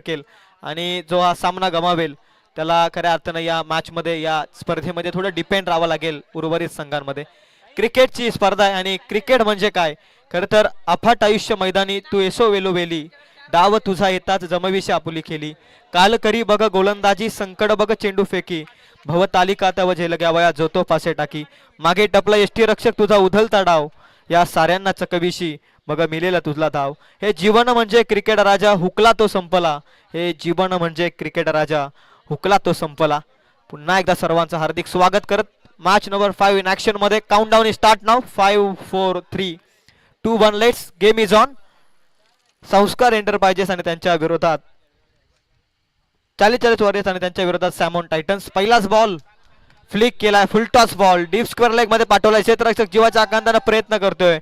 केल आणि जो हा सामना गमावेल त्याला खऱ्या अर्थानं या मॅच मध्ये या स्पर्धेमध्ये थोडं डिपेंड राहावं लागेल उर्वरित संघांमध्ये. क्रिकेटची स्पर्धा आहे आणि क्रिकेट म्हणजे काय खरं तर अफाट आयुष्य मैदानी तू येसो वेलो वेली डाव तुझा येताच जमविशी आपुली खेली काल करी बघ गोलंदाजी संकट बघ चेंडू फेकी भवतालिका तव झेल घ्यावया जो तो फासे टाकी मागे टपला यष्टी रक्षक तुझा उधलता डाव या साऱ्यांना चकविशी मग मिलेला तुझला धाव. हे जीवन म्हणजे क्रिकेट राजा हुकला तो संपला. हे जीवन म्हणजे क्रिकेट राजा हुकला तो संपला. पुन्हा एकदा सर्वांचं हार्दिक स्वागत करत मॅच नंबर 5 इन ऍक्शन मध्ये countdown is start now 5 4 3 2 1 let's game is on. संस्कार एंटरप्राइजेस आणि त्यांच्या विरोधात 40 वॉरियर्स आणि त्यांच्या विरोधात सॅमॉन टायटन्स. पहिलाच बॉल फ्लिक केलाय फुल toss ball deep square leg मध्ये पाठवलाय. क्षेत्ररक्षक जीवाच्या आकांताने प्रयत्न करतोय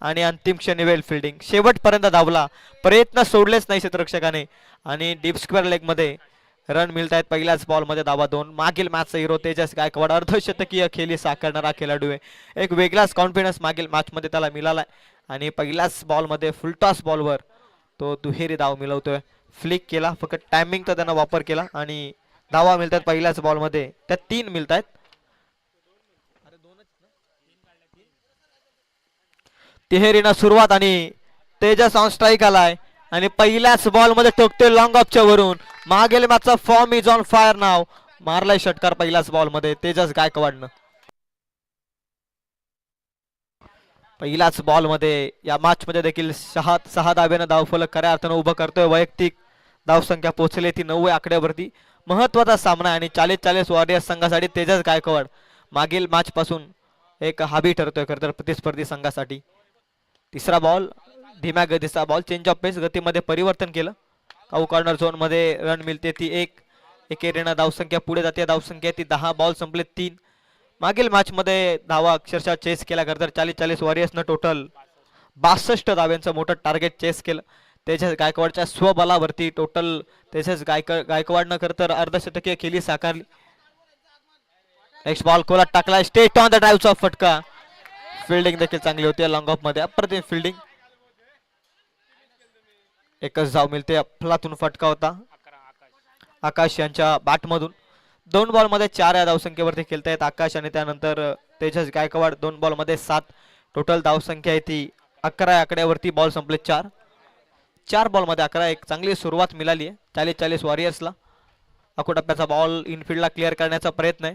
आणि अंतिम क्षणी वेल फिल्डिंग शेवटपर्यंत धावला प्रयत्न सोडलेच नाही क्षेत्ररक्षकाने आणि डीप स्क्वेअर लेग मध्ये रन मिळत आहेत. पहिल्याच बॉल मध्ये धावा 2. मागील मॅचचा हिरो तेजस गायकवाड अर्धशतकीय खेळी साकारणारा खेळाडू आहे. एक वेगळाच कॉन्फिडन्स मागील मॅच मध्ये त्याला मिळालाय आणि पहिल्याच बॉल मध्ये फुल टॉस बॉलवर तो दुहेरी धाव मिळवतोय. फ्लिक केला फक्त टायमिंगचा त्यानं वापर केला आणि धावा मिळतात पहिल्याच बॉल मध्ये त्या 3 मिळत आहेत. तिहेरीनं सुरुवात आणि तेजस ऑन स्ट्राईक आलाय आणि पहिल्याच बॉल मध्ये ठोकतोय लॉंग ऑफच्या वरून. मागील मॅचचा फॉर्म इज ऑन फायर नाव. मारलाय षटकार पहिल्याच बॉल मध्ये तेजस गायकवाडनं. पहिल्याच बॉल मध्ये या मॅच मध्ये देखील 6 धाब्यानं धावफलक खऱ्या अर्थानं उभं करतोय. वैयक्तिक धावसंख्या पोहोचली ती 90 आकड्यावरती. महत्वाचा सामना आणि 40 वॉरियर्स संघासाठी तेजस गायकवाड मागील मॅच पासून एक हाबी ठरतोय खरं तर प्रतिस्पर्धी संघासाठी. तिसरा बॉल धीम्या गतीचा बॉल चेंज ऑफ पेस गतीमध्ये परिवर्तन केलं. काऊ कॉर्नर झोन मध्ये रन मिळते ती 1. एकेरीनं धावसंख्या पुढे जाते. धावसंख्या ती 10. बॉल संपले 3. मागील मॅच मध्ये धावा अक्षरशः चेस केला खरं तर 40 वॉरियर्सनं टोटल 62 धाव्यांचं मोठं टार्गेट चेस केलं. तेजस गायकवाडच्या स्वबलावरती टोटल तेजस गायकवाडनं खरं तर अर्धशतकीय खेळी साकारली. नेक्स्ट बॉल कोलात टाकला स्टेट ऑन द ड्राईव्हचा फटका. फिल्डिंग देखील चांगली होती लॉंग ऑफ मध्ये अप्रतिम फिल्डिंग. एकच धाव मिळते. अफलातून फटका होता आकाश यांच्या बॅटमधून. 2 बॉल मध्ये 4 या धावसंख्येवरती खेळतायत आकाश आणि त्यानंतर तेजस गायकवाड 2 बॉल मध्ये 7. टोटल धावसंख्या आहे ती 11 आकड्यावरती. बॉल संपले 4. 4 बॉल मध्ये 11. एक चांगली सुरुवात मिळाली आहे 40 वॉरियर्सला. अकोटप्प्याचा बॉल इनफिल्डला क्लिअर करण्याचा प्रयत्न आहे.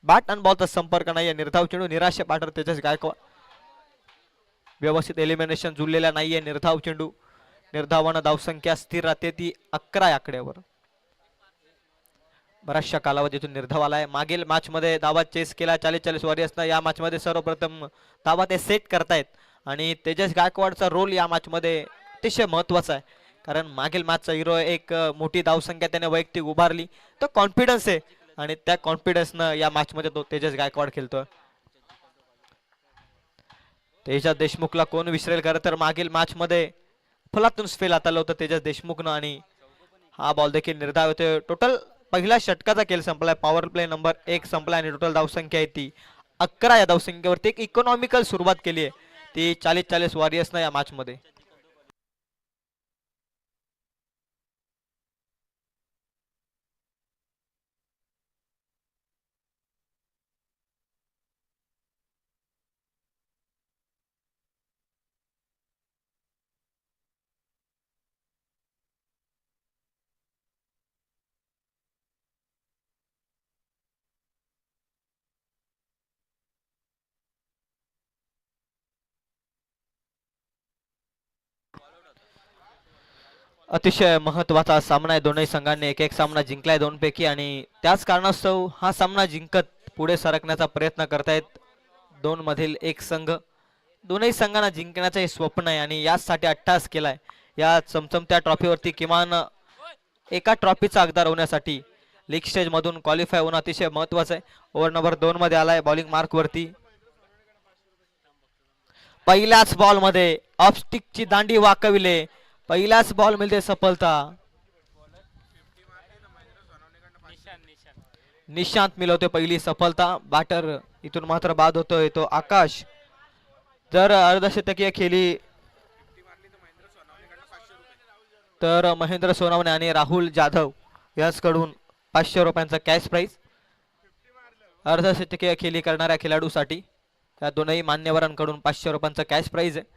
बॅट आणि बॉलचा संपर्क नाही. निर्धाव चेंडू निराशा पाठर तेजस गायकवाड. व्यवस्थित एलिमिनेशन जुळलेला नाहीये. निर्धाव चेंडू निर्धावानं धावसंख्या स्थिर राहते ती 11 आकड्यावर. बऱ्याचशा कालावधीतून निर्धाव आलाय. मागील मॅच मध्ये धावा चेस केला 40 वॉरियर्सना. या मॅच मध्ये सर्वप्रथम धावा ते सेट करतायत आणि तेजस गायकवाडचा रोल या मॅच मध्ये अतिशय महत्वाचा आहे कारण मागील मॅचचा हिरो एक मोठी धावसंख्या त्याने वैयक्तिक उभारली. तो कॉन्फिडन्स आहे आणि त्या कॉन्फिडन्सनं या मॅच मध्ये तो तेजस गायकवाड खेळतोय. तेजस देशमुखला कोण विसरेल खरं तर मागील मॅच मध्ये फलातून फेल आलं होतं तेजस देशमुखनं आणि हा बॉल देखील निर्धाव होते. टोटल पहिल्या षटकाचा खेळ संपलाय. पॉवर प्ले नंबर 1 संपला आणि टोटल धावसंख्या आहे ती 11. या धावसंख्येवरती एक इकॉनॉमिकल सुरुवात केली आहे ती 40 वॉरियर्सनं या मॅच मध्ये. अतिशय महत्वाचा सामना आहे. दोनही संघांनी एक सामना जिंकलाय 2 पैकी आणि त्याच कारणास्तव हा सामना जिंकत पुढे सरकण्याचा प्रयत्न करतायत 2 मधील एक संघ. दोनही संघांना जिंकण्याचं हे स्वप्न आहे आणि यासाठी अट्टास केलाय. या चमचमत्या ट्रॉफीवरती किमान एका ट्रॉफीचा हकदार होण्यासाठी लीग स्टेज मधून क्वालिफाय होणं अतिशय महत्वाचं आहे. ओव्हर नंबर 2 मध्ये आलाय बॉलिंग मार्क वरती. पहिल्याच बॉल मध्ये ऑफ स्टिकची दांडी वाकविले. पहिल्याच बॉल मिळते सफलता. निशांत मिळवते पहिली सफलता. बॅटर इथून मात्र बाद होतोय तो आकाश. जर अर्धशतकीय खेळी तर महेंद्र सोनावणे आणि राहुल जाधव यांच्याकडून 500 रुपयांचा कॅश प्राइज. अर्धशतकीय खेळी करणाऱ्या खेळाडूसाठी या दोनही मान्यवरांकडून 500 रुपयांचा कॅश प्राइज आहे.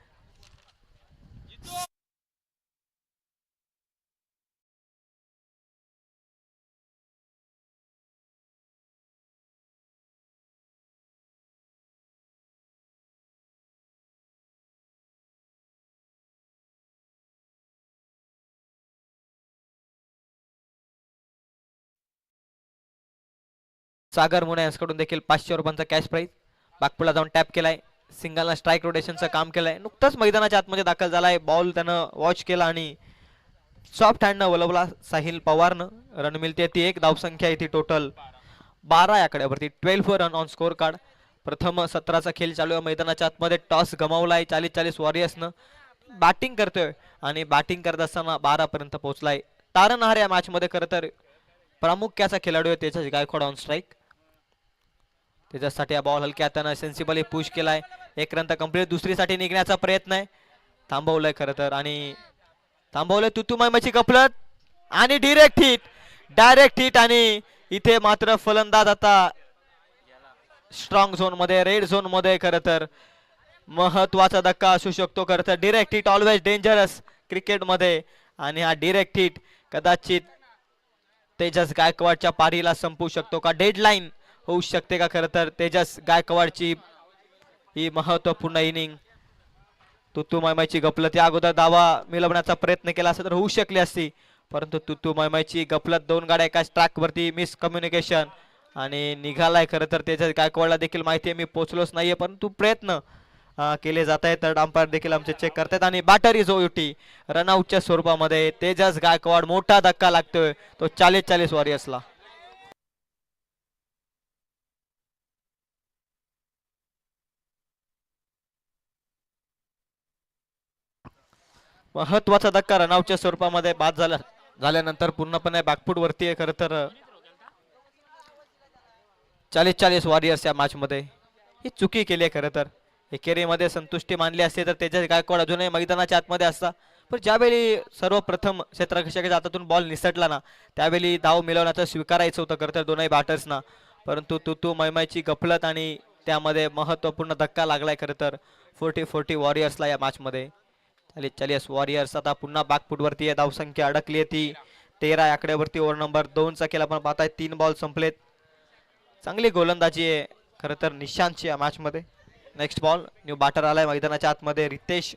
सागर मुने यांच्याकडून देखील 500 रुपयांचा कॅश प्राइज. बागपूला जाऊन टॅप केलाय, सिंगलला स्ट्राईक रोटेशनचं काम केलंय. नुकतंच मैदानाच्या आतमध्ये दाखल झालाय. बॉल त्यानं वॉच केला आणि सॉफ्ट हँडनं वलवला साहिल पवारनं. रन मिळते ती एक. धावसंख्या इथे total 12 आकड्यावरती 12 run on score card. प्रथम सत्राचा खेळ चालू आहे मैदानाच्या आतमध्ये. टॉस गमावलाय 40-40 वॉरियर्सनं. बॅटिंग करतोय आणि बॅटिंग करत असताना 12 पर्यंत पोहोचलाय. तारणहार या मॅच मध्ये खरं तर प्रामुख्याचा खेळाडू आहे तेजस गायकवाड ऑन स्ट्राईक. त्याच्यासाठी हा बॉल हलक्या हाताने सेन्सिबली पुश केलाय. एक रन तर कंप्लीट. दुसरीसाठी निघण्याचा प्रयत्न आहे, थांबवलंय खरं तर आणि थांबवलंय. तुतू मैमाची गफलत आणि डायरेक्ट हिट आणि इथे मात्र फलंदाज आता स्ट्रॉंग झोन मध्ये, रेड झोन मध्ये खरं तर महत्वाचा धक्का असू शकतो. खरं तर direct hit always dangerous cricket मध्ये आणि हा डिरेक्ट हिट कदाचित तेजस गायकवाडच्या पारीला संपू शकतो का, डेडलाईन होऊ शकते का खरं तर तेजस गायकवाडची ही महत्वपूर्ण इनिंग. तुतू मैमाची गफलत या अगोदर दावा मिळवण्याचा प्रयत्न केला असता तर होऊ शकली असती, परंतु तुतू मैमाची गफलत, 2 गाड्या एकाच ट्रॅक वरती, मिस कम्युनिकेशन आणि निघालाय. खरं तर तेजस गायकवाडला देखील माहिती आहे मी पोहोचलोच नाहीये, परंतु प्रयत्न केले जात आहेत. तर अंपायर देखील आमचे चेक करतात आणि बॅटर इज ओटी रनआउटच्या स्वरूपामध्ये तेजस गायकवाड. मोठा धक्का लागतोय तो 40-40 वॉरियर्सला. महत्वाचा धक्का रनआउटच्या स्वरूपामध्ये बाद झाल्यानंतर पूर्णपणे बॅकफूट वरती आहे. खरं तर 40-40 वॉरियर्स या मॅच मध्ये ही चुकी केली आहे. खरं तर एकेरीमध्ये संतुष्टी मानली असते तर तेजस गायकवाड अजूनही मैदानाच्या आतमध्ये असता, पण ज्यावेळी सर्वप्रथम क्षेत्ररक्षकाच्या हातातून बॉल निसटला ना त्यावेळी धाव मिळवण्याचं स्वीकारायचं होतं खरं तर दोनही बॅटर्सना, परंतु तुतू मैमाची गफलत आणि त्यामध्ये महत्वपूर्ण धक्का लागलाय. खरं तर 40-40 वॉरियर्सला या मॅच मध्ये. 40-40 वॉरियर्स आता पुन्हा बॅकफूट वरती आहे. धावसंख्या अडकली आहे ती 13 आकड्यावरती. ओव्हर नंबर 2 चा खेळ आपण पाहताय. 3 बॉल संपलेत. चांगली गोलंदाजी आहे खरं तर निशांतची या मॅच मध्ये. नेक्स्ट बॉल, न्यू बॅटर आलाय मैदानाच्या आतमध्ये, रितेश.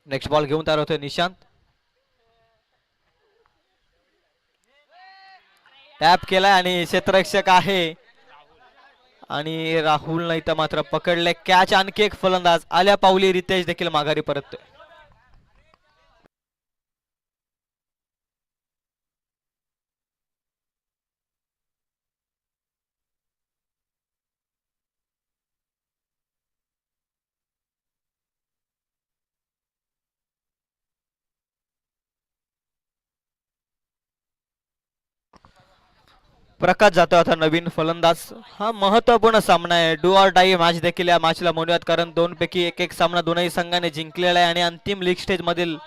नेक्स्ट बॉल घेऊन तयार होतोय निशांत. टॅप केलाय आणि क्षेत्ररक्षक आहे आणि राहुल नाही तर मात्र पकडले कॅच. आणखी एक फलंदाज आल्या पावली रितेश देखील माघारी परततोय. प्रकाश जातो आता नवीन फलंदाज. हा महत्वपूर्ण सामना आहे, डू ऑर डाई मॅच देखील या मॅचला म्हणूयात, कारण 2 पैकी एक सामना दोनही संघाने जिंकलेला आहे आणि अंतिम लीग स्टेज मधील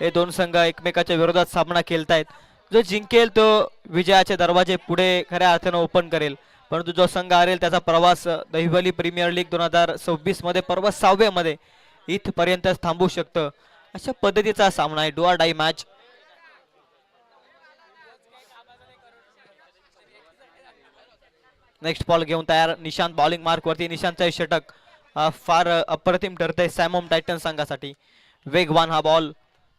हे 2 संघ एकमेकाच्या विरोधात सामना खेळतायत. जो जिंकेल तो विजयाचे दरवाजे पुढे खऱ्या अर्थानं ओपन करेल, परंतु जो संघ हरेल त्याचा प्रवास दहिवली प्रीमियर लीग 2026 मध्ये प्रवास 6व्या मध्ये इथपर्यंत थांबू शकतं. अशा पद्धतीचा सामना आहे, do or die match. Next ball घेऊन तयार निशांत. बॉलिंग मार्क वरती निशांतचा षटक फार अप्रतिम ठरतंय सॅमोम टायटन संघासाठी. वेगवान हा बॉल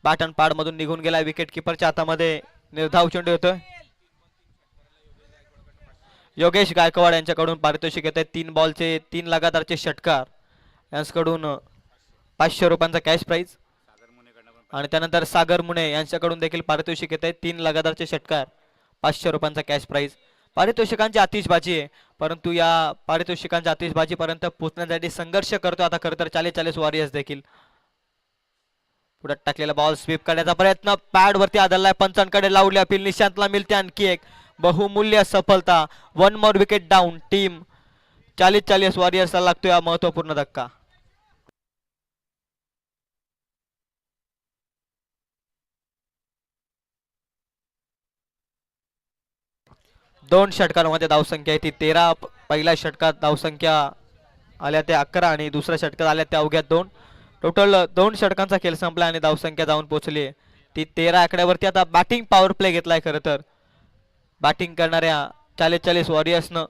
बॅट अँड पॅड मधून निघून गेला. विकेट किपरच्या हातामध्ये निर्धाव चेंडू होतोय. योगेश गायकवाड यांच्याकडून पारितोषिक येत आहे 3 बॉलचे 3 लगातारचे षटकार. यांच्याकडून 500 रुपयांचा कॅश प्राइज आणि त्यानंतर सागर मुने यांच्याकडून देखील पारितोषिक येत आहे 3 लगातारचे षटकार, 500 रुपयांचा कॅश प्राइज. पारितोषिकांची आतिषबाजी आहे, परंतु या पारितोषिकांच्या आतिषबाजीपर्यंत पोहोचण्यासाठी संघर्ष करतो आता खरं तर 40-40 वॉरियर्स देखील. पुढे टाकलेला बॉल स्वीप करण्याचा प्रयत्न पॅड वरती आदळलाय, पंचांकडे लावली अपील, निशांतला मिळते आणखी एक बहुमूल्य सफलता. 1 मोर विकेट डाऊन. टीम 40-40 वॉरियर्सला लागतोय हा महत्वपूर्ण धक्का. दोन षटकांमध्ये धावसंख्या आहे ती 13. पहिल्या षटकात धावसंख्या आल्या त्या 11 आणि दुसऱ्या षटकात आल्या त्या अवघ्या 2. टोटल 2 षटकांचा खेळ संपला आणि धावसंख्या जाऊन पोहोचली ती 13 आकड्यावरती. आता बॅटिंग पॉवर प्ले घेतलाय खरं तर. बॅटिंग करणाऱ्या 40-40 वॉरियर्सनं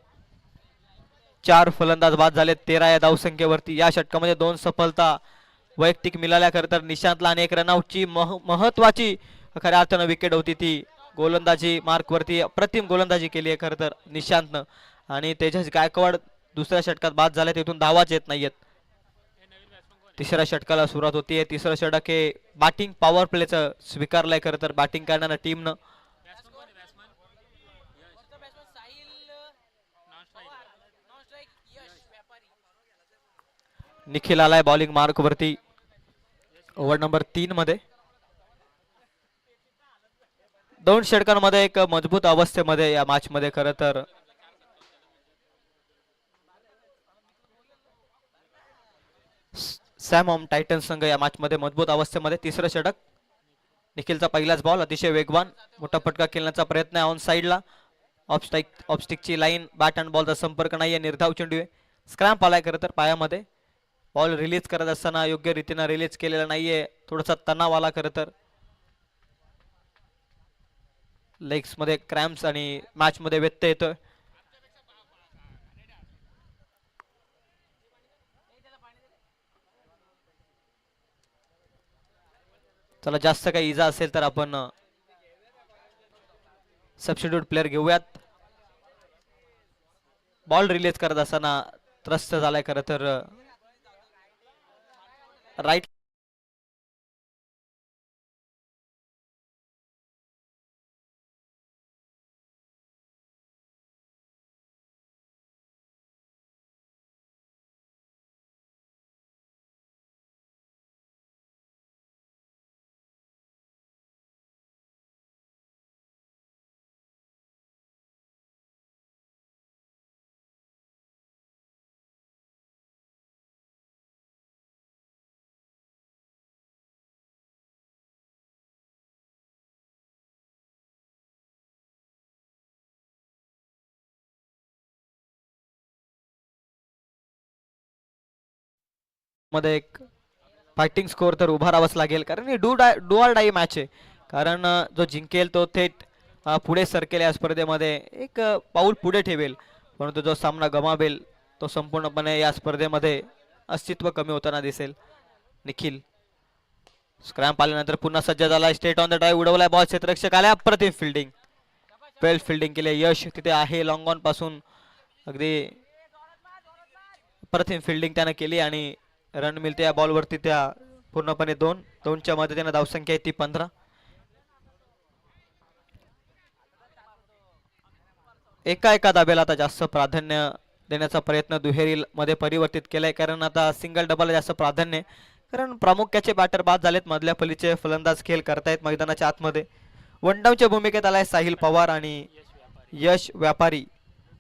4 फलंदाज बाद झाले 13 या धावसंख्येवरती. या षटकामध्ये 2 सफलता वैयक्तिक मिळाल्या खरं तर निशांतला आणि एक रनआउटची महत्वाची खऱ्या अर्थानं विकेट होती ती. गोलंदाजी मार्क वरती अप्रतिम गोलंदाजी केली आहे खरं तर निशांतनं. आणि तेजस गायकवाड दुसऱ्या षटकात बाद झाले, तिथून धावाच येत नाहीयेत. तिसऱ्या षटकाला सुरुवात होतीये. तिसरं षटक हे बॅटिंग पॉवर प्लेचं स्वीकारलंय खरं तर बॅटिंग करणाऱ्या टीमनं. निखिल आलाय बॉलिंग मार्क वरती ओव्हर नंबर 3 मध्ये. 2 षटकांमध्ये एक मजबूत अवस्थेमध्ये या मॅच मध्ये खरं तर सॅम ऑम टायटन संघ या मॅच मध्ये मजबूत अवस्थेमध्ये. तिसरं षटक निखिलचा पहिलाच बॉल अतिशय वेगवान, मोठा फटका खेळण्याचा प्रयत्न ऑन साइडला. ऑफस्टिकची लाईन, बॅट अँड बॉलचा संपर्क नाहीये, निर्धाव चेंडू आहे. स्क्रॅम्प आलाय खरं तर पायामध्ये. बॉल रिलीज करत असताना योग्य रीतीने रिलीज केलेला नाहीये, थोडासा तणाव आला खरं तर. लेग्स मध्ये क्रॅम्प्स आणि मॅच मध्ये व्यत्यय येतोय. चला जास्त काही इजा असेल तर आपण सबस्टिट्यूट प्लेअर घेऊयात. बॉल रिलीज करत असताना त्रस्त झालाय खरं तर राईट. मध्ये एक फायटिंग स्कोर तर उभा राहावाच लागेल, कारण ही डू ऑर डाई मॅच आहे. कारण जो जिंकेल तो थेट पुढे सरकेल या स्पर्धेमध्ये, एक पाऊल पुढे ठेवेल. परंतु जो सामना गमावेल तो संपूर्णपणे या स्पर्धेमध्ये अस्तित्व कमी होताना दिसेल. निखिल स्क्रॅम्प आल्यानंतर पुन्हा सज्ज झाला, स्टेट ऑन द ड्राईव्ह उडवलाय बॉल, क्षेत्ररक्षक आल्या, अप्रतिम फिल्डिंग, वेल फिल्डिंग केले. यश तिथे आहे लॉंग ऑन पासून, अगदी अप्रतिम फिल्डिंग त्याने केली आणि रन मिळते या बॉलवरती. त्या पूर्णपणे 2च्या मदतीने धावसंख्या आहे ती 15. एका धाब्याला आता जास्त प्राधान्य देण्याचा प्रयत्न दुहेरी मध्ये परिवर्तित केलाय, कारण आता सिंगल डबल जास्त प्राधान्य, कारण प्रामुख्याचे बॅटर बाद झालेत. मधल्या फलीचे फलंदाज खेळ करतायत मैदानाच्या आतमध्ये. वन डाऊनच्या भूमिकेत आलाय साहिल पवार आणि यश व्यापारी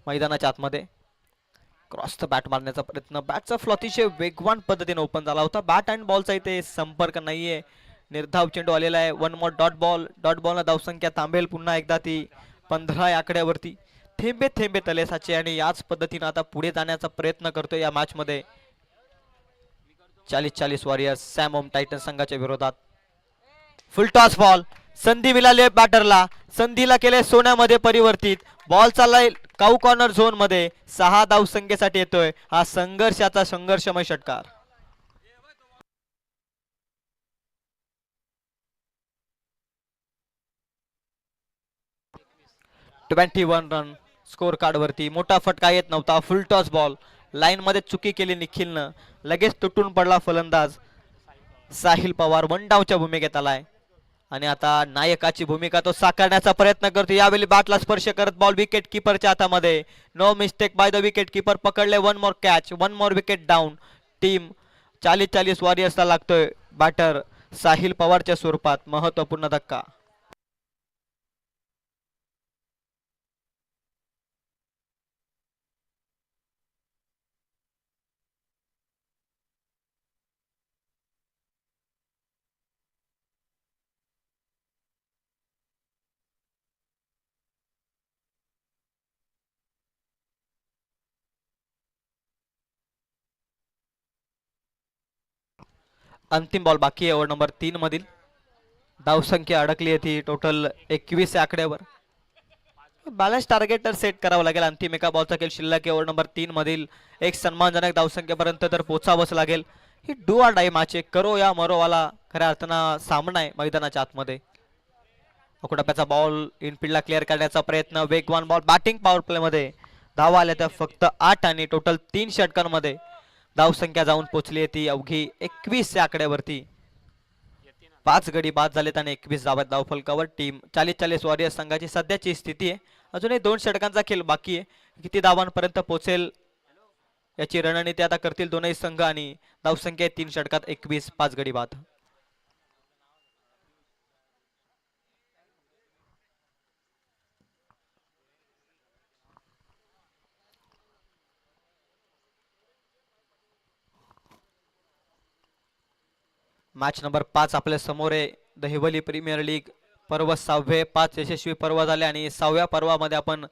मैदानाच्या आतमध्ये. क्रॉस द बॅट मारण्याचा प्रयत्न, बॅटचा फ्लो अतिशय वेगवान पद्धतीने ओपन झाला होता. बॅट अँड बॉलचा इथे संपर्क नाहीये, निर्धाव चेंडू आलेला आहे. 1 मोर डॉट बॉलला धावसंख्या थांबेल पुन्हा एकदा ती 15 या आकड्यावरती. थेंबे थेंबे तले साचे आणि याच पद्धतीने आता पुढे जाण्याचा प्रयत्न करतोय या मॅच मध्ये 40-40 वॉरियर्स सॅम ओम टायटन संघाच्या विरोधात. फुल टॉस बॉल, संधी मिळाली बॅटरला, संधीला केले सोन्यामध्ये परिवर्तित. बॉल चाललाय काऊ कॉर्नर झोन मध्ये, 6 धावसंख्येसाठी येतोय हा संघर्षाचा संघर्षमय षटकार. रन स्कोर कार्ड वरती. मोठा फटका येत नव्हता, फुल टॉस बॉल, लाईन मध्ये चुकी केली निखिलनं, लगेच तुटून पडला फलंदाज साहिल पवार. 1 डाऊनच्या भूमिकेत आलाय आणि आता नायकाची भूमिका तो साकारण्याचा प्रयत्न करतो. यावेळी बॅटला स्पर्श करत बॉल विकेट किपरच्या हातामध्ये. No mistake by the wicket keeper, पकडले. 1 more catch, 1 more wicket down. Team 40-40 वॉरियर्सला लागतोय बॅटर साहिल पवारच्या स्वरूपात महत्वपूर्ण धक्का. अंतिम बॉल बाकी आहे ओव्हर नंबर 3 मधील. धावसंख्या अडकली आहे ती टोटल 21 या आकड्यावर. बॅलन्स टार्गेट तर सेट करावं लागेल. अंतिम एका बॉलचा खेळ शिल्लक ओव्हर नंबर 3 मधील. एक सन्मानजनक धावसंख्येपर्यंत तर पोचावंच लागेल. ही डू ऑर डाय मॅच आहे, करो या मरो वाला खऱ्या अर्थानं सामना आहे मैदानाच्या आतमध्ये. अकोटाप्याचा बॉल इनफिल्डला क्लिअर करण्याचा प्रयत्न, वेगवान बॉल. बॅटिंग पॉवर प्ले मध्ये धावा आल्या त्या फक्त 8 आणि टोटल 3 षटकांमध्ये धावसंख्या जाऊन पोहोचली आहे ती अवघी 21 या आकड्यावरती. 5 गडी बाद झालेत आणि 21 धावा धावफलकावर. टीम 40-40 वॉरियर्स संघाची सध्याची स्थिती आहे. अजूनही 2 षटकांचा खेळ बाकी आहे. किती धावांपर्यंत पोहोचेल याची रणनीती आता करतील दोनही संघ. आणि धावसंख्या 3 षटकात 21, 5 गडी बाद. मॅच नंबर 5 आपल्या समोर आहे. दहिवली प्रीमियर लीग पर्व 6वे. 5 यशस्वी पर्व झाले आणि 6व्या पर्वामध्ये आपण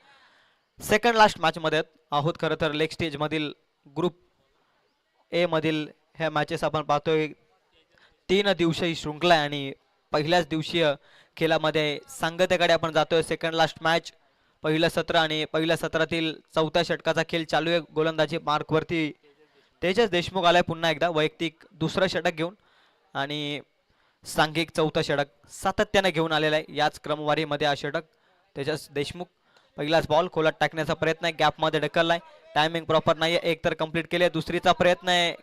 सेकंड लास्ट मॅच मध्ये आहोत. खरं तर लेग स्टेज मधील ग्रुप ए मधील ह्या मॅचेस आपण पाहतोय. 3 दिवसीय शृंखला आहे आणि पहिल्याच दिवशीय खेळामध्ये सांगतेकडे आपण जातोय. सेकंड लास्ट मॅच, पहिलं सत्र आणि पहिल्या सत्रातील 4थ्या षटकाचा खेळ चालू आहे. गोलंदाजी मार्कवरती तेजस देशमुख आलाय पुन्हा एकदा वैयक्तिक दुसरं षटक घेऊन आणि सांघिक 4थं षटक सातत्याने घेऊन आलेला आहे. याच क्रमवारीमध्ये हा षटक. तेजस देशमुख पहिलाच बॉल खोलात टाकण्याचा प्रयत्न आहे, गॅपमध्ये ढकललाय. टायमिंग प्रॉपर नाहीये. एक तर कंप्लीट केले, दुसरीचा प्रयत्न आहे.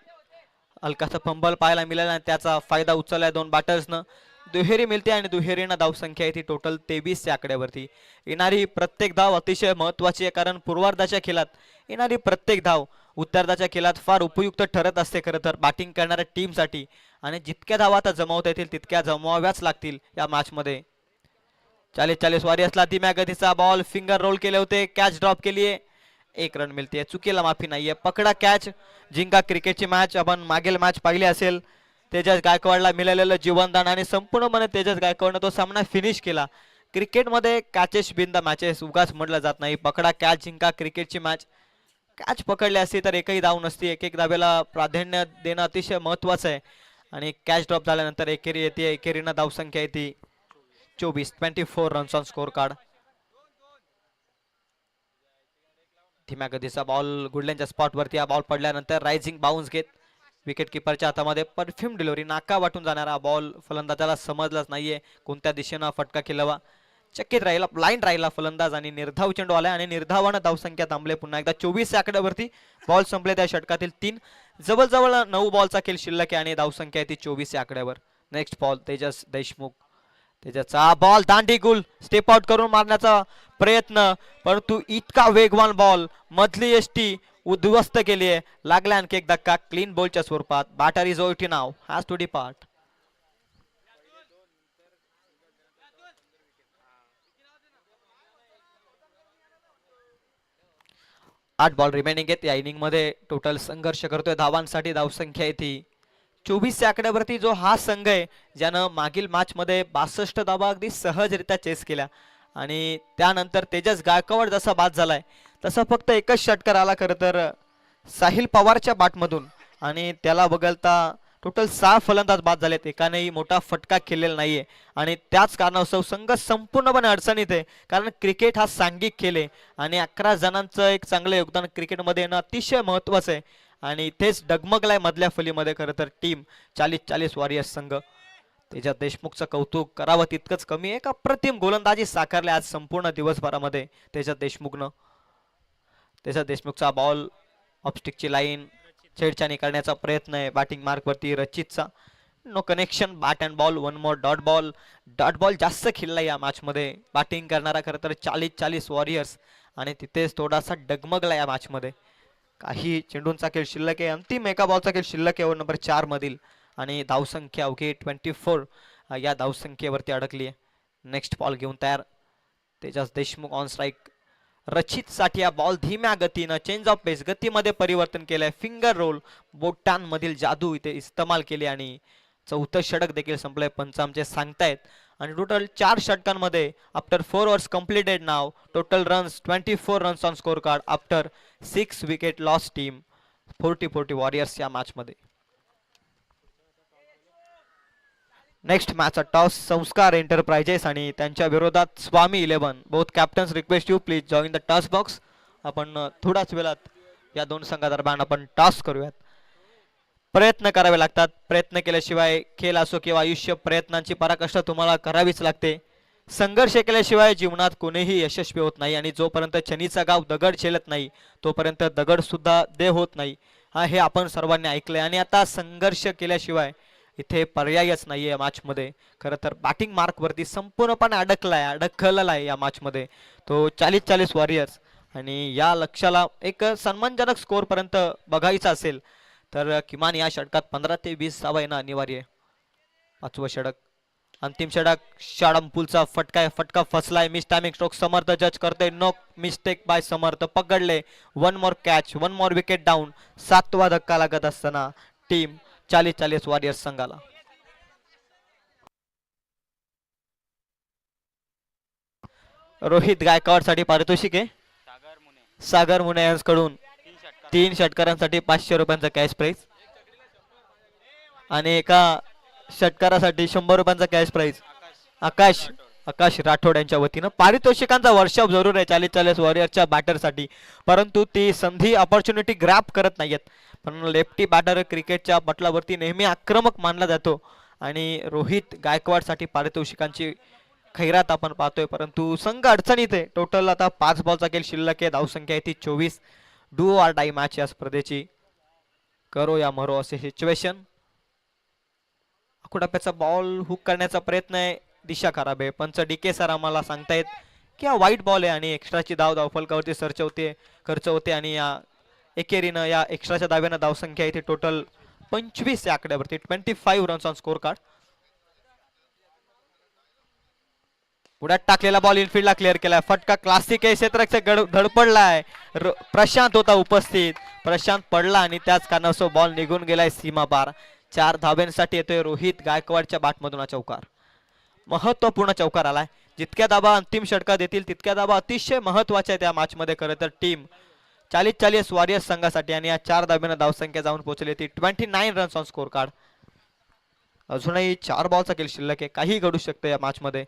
हलकासा फंबल पाहायला मिळाला आणि त्याचा फायदा उचललाय 2 बॅटर्सनं. दुहेरी मिळते आणि दुहेरीनं धावसंख्या आहे ती टोटल 23 या आकड्यावरती. येणारी प्रत्येक धाव अतिशय महत्वाची आहे, कारण पूर्वार्धाच्या खेळात येणारी प्रत्येक धाव उत्तरार्धाच्या खेळात फार उपयुक्त ठरत असते खरं तर बॅटिंग करणाऱ्या टीमसाठी. आणि जितक्या धावा आता जमवता येतील तितक्या जमवाव्याच लागतील या मॅचमध्ये. 40-40 वॉरियर्सला धीम्या गतीचा बॉल, फिंगर रोल केले होते, कॅच ड्रॉप केली आहे. 1 रन मिळते. चुकीला माफी नाहीये. पकडा कॅच, जिंका क्रिकेटची मॅच. आपण मागील मॅच पाहिली असेल. तेजस गायकवाडला मिळालेलं जीवनदान आणि संपूर्णपणे तेजस गायकवाडने तो सामना फिनिश केला. क्रिकेटमध्ये कॅचेस बिन द मॅचेस उगाच म्हटलं जात नाही. पकडा कॅच, जिंका क्रिकेटची मॅच. कॅच पकडली असती तर एकही धाव नसती. एक धावेला प्राधान्य देणं अतिशय महत्वाचं आहे. आणि कॅच ड्रॉप झाल्यानंतर एकेरी येते. एकेरीनं धावसंख्या येते 24 रन्स ऑन स्कोर कार्ड. धीम्या गतीचा बॉल गुडल्यांच्या स्पॉटवरती. हा बॉल पडल्यानंतर रायझिंग बाउन्स घेत विकेट किपरच्या हातामध्ये परफ्यूम डिलिव्हरी. नाका वाटून जाणारा बॉल फलंदाजाला समजलाच नाहीये कोणत्या दिशेनं फटका खेळावा. चकित राहिला, ब्लाइंड राहिला फलंदाज आणि निर्धाव चेंडू आलाय आणि निर्धावानं धावसंख्या थांबले पुन्हा एकदा 24 आकड्यावरती. बॉल संपले त्या षटकातील 3. जवळजवळ 9 बॉलचा खेळ शिल्लक आहे आणि धावसंख्या आहे ती 24 आकड्यावर. Next ball Tejas Deshmukh. त्याचा बॉल दांडी गुल स्टेप आउट करून मारण्याचा प्रयत्न, परंतु इतका वेगवान बॉल मधली एसटी उद्ध्वस्त केली आहे. लागला आणखी एक धक्का क्लीन बॉलच्या स्वरूपात. Batter is over now, has to depart. 8 ball remaining आहेत या इनिंग मध्ये. टोटल संघर्ष करतोय धावांसाठी. धावसंख्या येते 24 आकड्यावरती. जो हा संघ आहे ज्यानं मागील मॅच मध्ये 62 धावा अगदी सहजरित्या चेस केल्या आणि त्यानंतर तेजस गायकवाड जसा बाद झालाय तसा फक्त एकच षटकार आला खरं तर साहिल पवारच्या बॅटमधून आणि त्याला बघलता टोटल 6 फलंदाज बाद झालेत. एकानेही मोठा फटका खेळलेला नाहीये आणि त्याच कारणास्तव संघ संपूर्णपणे अडचणीत आहे. कारण क्रिकेट हा सांघिक खेळ आहे आणि 11 जणांचं एक चांगलं योगदान क्रिकेटमध्ये येणं अतिशय महत्वाचं आहे आणि तेच डगमगलाय मधल्या फलीमध्ये खरं तर टीम 40-40 वॉरियर्स संघ. तेजस देशमुखचं कौतुक करावं तितकंच कमी आहे. एक अप्रतिम गोलंदाजी साकारली आज संपूर्ण दिवसभरामध्ये तेजस देशमुखनं. तेजस देशमुखचा बॉल ऑफस्टिकची लाईन छेडछाणी करण्याचा प्रयत्न आहे बॅटिंग मार्कवरती रचितचा. No connection. Bat and ball. 1 more dot ball. Dot ball जास्त खेळला या मॅच मध्ये बॅटिंग करणारा खरं तर 40-40 वॉरियर्स आणि तिथेच थोडासा डगमगला या मॅच मध्ये. काही चेंडूंचा खेळ शिल्लक आहे. अंतिम एका बॉलचा खेळ शिल्लक आहे ओव्हर नंबर 4 मधील आणि धावसंख्या अवघी 24 या धावसंख्येवरती अडकली आहे. नेक्स्ट बॉल घेऊन तयार तेजस देशमुख ऑन स्ट्राईक. रचित साठिया बॉल धीम्या गतीनं चेंज ऑफ पेस गतीमध्ये परिवर्तन केलंय. फिंगर रोल बोटांमधील जादू इथे इस्तेमाल केली आणि चौथं षटक देखील संपलंय पंच आमचे सांगतायत. आणि टोटल 4 षटकांमध्ये आफ्टर 4 ओव्हर्स कंप्लीटेड नाव total runs 24 runs on score card after 6 wicket loss team 40-40 warriors या मॅच मध्ये. Next match toss Sanskar enterprises आणि त्यांच्या विरोधात Swami 11. Both captains request you please join the toss box. आपण थोड्याच वेळात या दोन संघादरम्यान आपण टॉस करूयात. प्रयत्न करावे लागतात. प्रयत्न केल्याशिवाय खेळ असो किंवा आयुष्य प्रयत्नांची पराकाष्ठा तुम्हाला करावीच लागते. संघर्ष केल्याशिवाय जीवनात कोणीही यशस्वी होत नाही आणि जोपर्यंत शनीचा गाव दगड झेलत नाही तोपर्यंत दगड सुद्धा देव होत नाही. हे आपण सर्वांनी ऐकलंय आणि आता संघर्ष केल्याशिवाय इथे पर्यायच नाहीये मॅच मध्ये. खरं तर बॅटिंग मार्क वरती संपूर्णपणे अडकलेला आहे या मॅच मध्ये तो 40-40 वॉरियर्स. आणि या लक्ष्याला एक सन्मानजनक स्कोर पर्यंत बघायचा असेल तर किमान या षटकात 15 ते 20 धावा येणं अनिवार्य आहे. पाचवं षटक अंतिम षटक शाडमपूलचा फटका फसलाय. मिस टायमिंग स्ट्रोक समर्थ जज करते. नो मिस्टेक बाय समर्थ पकडले. One more catch one more wicket down. 7वा धक्का लागत असताना टीम 40-40 वॉरियर्स संघाला. रोहित गायकवाड साठी पारितोषिक आहे सागर मुने यांच्याकडून 3 षटकारांसाठी 500 रुपयांचा कॅश प्राइज आणि एका षटकारासाठी 100 रुपयांचा कॅश प्राइज. आकाश राठोड यांच्या वतीनं पारितोषिकांचा वर्षाव जरूर आहे 40-40 वॉरियरच्या बॅटरसाठी, परंतु ती संधी ऑपॉर्च्युनिटी ग्रॅप करत नाहीयेत. पण लेफ्टी बॅटर क्रिकेटच्या पटलावरती नेहमी आक्रमक मानला जातो आणि रोहित गायकवाडसाठी पारितोषिकांची खैरात आपण पाहतोय. परंतु संघ अडचणीत आहे. टोटल आता 5 बॉलचा खेळ शिल्लक आहे. धावसंख्या आहे ती 24. डू ऑर डाय मॅच या स्पर्धेची. करो या मरो असे सिच्युएशन. कुडाप्याचा बॉल हुक करण्याचा प्रयत्न आहे. दिशा खराब आहे. पंच डीके सर आम्हाला सांगतायत की हा वाईट बॉल आहे आणि एक्स्ट्राची धावफलकावरती खर्च होते आणि या एकेरीनं या एक्स्ट्राच्या धाव्यानं धावसंख्या इथे टोटल 25 या आकड्यावरती 25 रन्स ऑन स्कोर कार्ड. पुढ्यात टाकलेला बॉल इनफिल्डला क्लिअर केलाय. फटका क्लासिक आहे. क्षेत्ररक्षक धडपडलाय. प्रशांत होता उपस्थित. प्रशांत पडला आणि त्याच कारणास्तव बॉल निघून गेलाय सीमा पार. 4 धाब्यांसाठी येतोय रोहित गायकवाडच्या बॅटमधून हा चौकार. महत्वपूर्ण चौकार आलाय. जितक्या धाबा अंतिम षटकात येतील तितक्या धाबा अतिशय महत्वाच्या आहेत या मॅच मध्ये. खरं तर टीम 40-40 वॉरियर्स संघासाठी आणि या 4 धाब्यानं धावसंख्या जाऊन पोहोचली ती 29 रन्स ऑन स्कोर कार्ड. अजूनही 4 बॉलचा खेळ शिल्लक आहे. काही घडू शकतं या मॅच मध्ये.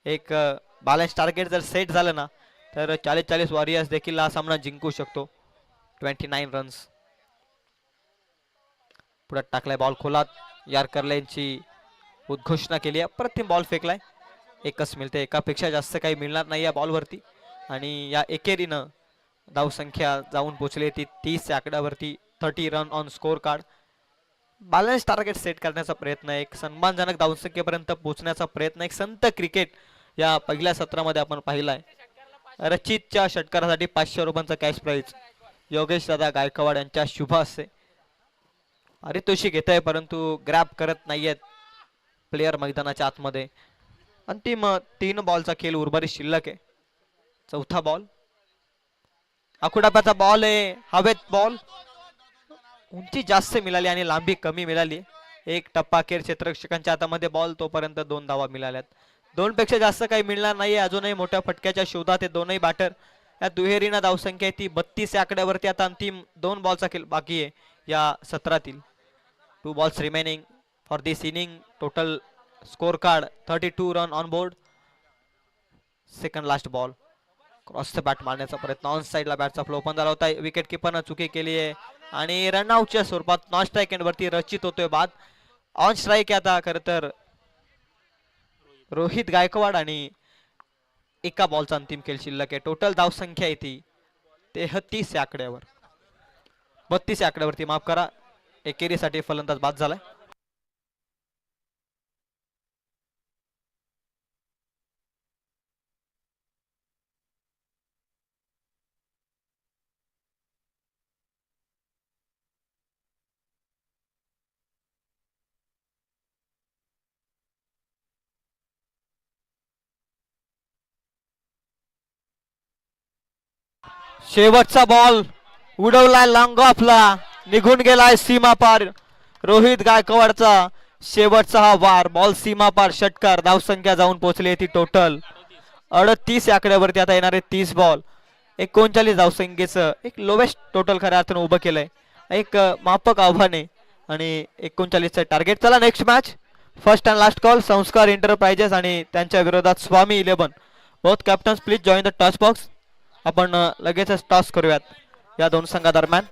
एक बॅलन्स टार्गेट जर सेट झालं ना तर 40-40 वॉरियर्स देखील हा सामना जिंकू शकतो. 29 रन्स. पुढे टाकलाय बॉल खोलात. यार्करलेनची उद्घोषणा केली आहे. प्रतिम बॉल फेकलाय. एकच मिळते. एकापेक्षा जास्त काही मिळणार नाही या बॉलवरती आणि या एकेरीनं धावसंख्या जाऊन पोहोचली ती 30 या आकड्यावरती. 30 run on score card. Balance target set करण्याचा प्रयत्न, एक सन्मानजनक धावसंख्येपर्यंत पोहोचण्याचा प्रयत्न, एक संत क्रिकेट या पहिल्या सत्रामध्ये आपण पाहिलाय. रचितच्या षटकारासाठी 500 रुपयांचा कॅश प्राइज योगेश दादा गायकवाड यांच्या शुभ हस्ते. पारितोषिक घेत आहे परंतु ग्रॅब करत नाहीयेत प्लेयर मैदानाच्या आतमध्ये. अंतिम 3 बॉलचा खेळ उर्वरित शिल्लक आहे. चौथा बॉल. आकुडाप्याचा बॉल आहे. हवेत बॉल. उंची जास्त मिळाली आणि लांबी कमी मिळाली. एक टप्पा अखेर क्षेत्ररक्षकांच्या हातामध्ये बॉल. तोपर्यंत 2 धावा मिळाल्यात. 2 पेक्षा जास्त काही मिळणार नाहीये. अजूनही मोठ्या फटक्याच्या शोधात हे दोनही बॅटर. या दुहेरीनं धावसंख्या ती 32 या आकड्यावरती. आता अंतिम 2 बॉलचा खेळ बाकी आहे या सत्रातील. 2 balls remaining for this inning. Total scorecard 32 run on board. Second last ball. Cross the bat मारण्याचा प्रयत्न. ऑन साइडला बॅटचा फ्लो पण झाला होता. विकेट किपरनं चुकी केली आहे आणि रनआउटच्या स्वरूपात नॉन स्ट्राईक एंड वरती रचित होतोय बाद. ऑन स्ट्राईक आता खरं तर रोहित गायकवाड आणि एका बॉलचा अंतिम खेळ शिल्लक आहे. टोटल धावसंख्या आहे ती 33 या आकड्यावर. 32 या आकड्यावरती माफ करा. एकेरीसाठी फलंदाज बाद झालाय. शेवटचा बॉल उडवलाय लॉंग ऑफला, निघून गेलाय सीमा पार. रोहित गायकवाडचा शेवटचा हा वार, बॉल सीमा पार, षटकार. धावसंख्या जाऊन पोहोचली ती टोटल 38 या आकड्यावरती. आता येणारे 30 बॉल, 39 धावसंख्येचं एक लोवेस्ट टोटल खऱ्या अर्थानं उभं केलंय. एक माफक आव्हान आहे आणि 39चं टार्गेट. चला next match, first and last call. संस्कार एंटरप्राइजेस आणि त्यांच्या विरोधात Swami 11. Both captains please join the toss box. आपण लगेचच टॉस करूयात या दोन संघादरम्यान.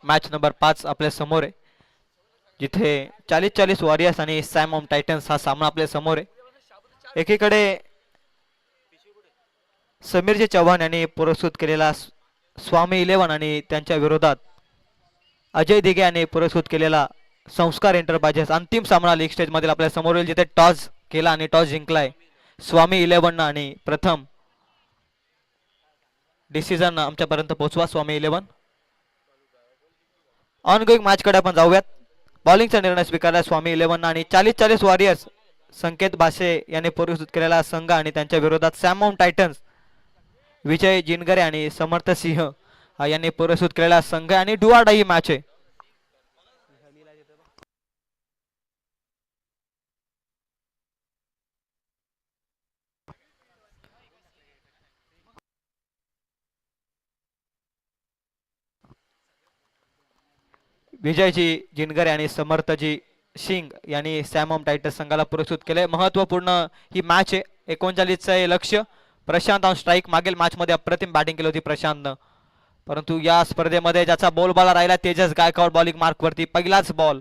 मॅच नंबर 5 आपल्या समोर आहे, जिथे 40-40 वॉरियर्स आणि सॅम ऑफ टायटन्स हा सामना आपल्या समोर आहे. एकीकडे समीरजी चव्हाण यांनी पुरस्कृत केलेला स्वामी 11 आणि त्यांच्या विरोधात अजय दिघे यांनी पुरस्कृत केलेला संस्कार एंटरप्राइजेस. अंतिम सामना लीग स्टेज मधील आपल्या समोर येईल, जिथे टॉस केला आणि टॉस जिंकलाय स्वामी 11 आणि प्रथम डिसिजन आमच्यापर्यंत पोहोचवा स्वामी 11. ऑन गोईंग मॅच कडे आपण जाऊयात. बॉलिंगचा निर्णय स्वीकारला स्वामी 11 आणि 40-40 वॉरियर्स संकेत भाषे यांनी पुरस्कृत केलेला संघ आणि त्यांच्या विरोधात सॅम ऑफ टायटन्स विजय जिनगरे आणि समर्थ सिंह यांनी पुरस्कृत केलेला संघ आणि डू ऑर डाई मॅच आहे. विजयजी जिनगरे आणि समर्थजी सिंग यांनी सॅम ऑफ टायटन्स संघाला पुरस्कृत केले. महत्वपूर्ण ही मॅच आहे. 39चं लक्ष्य. Prashant on strike. मागील मॅच मध्ये अप्रतिम बॅटिंग केली होती प्रशांतनं. परंतु या स्पर्धेमध्ये ज्याचा बोलबाला राहिला तेजस गायकवाड बॉलिंग मार्क वरती पहिलाच बॉल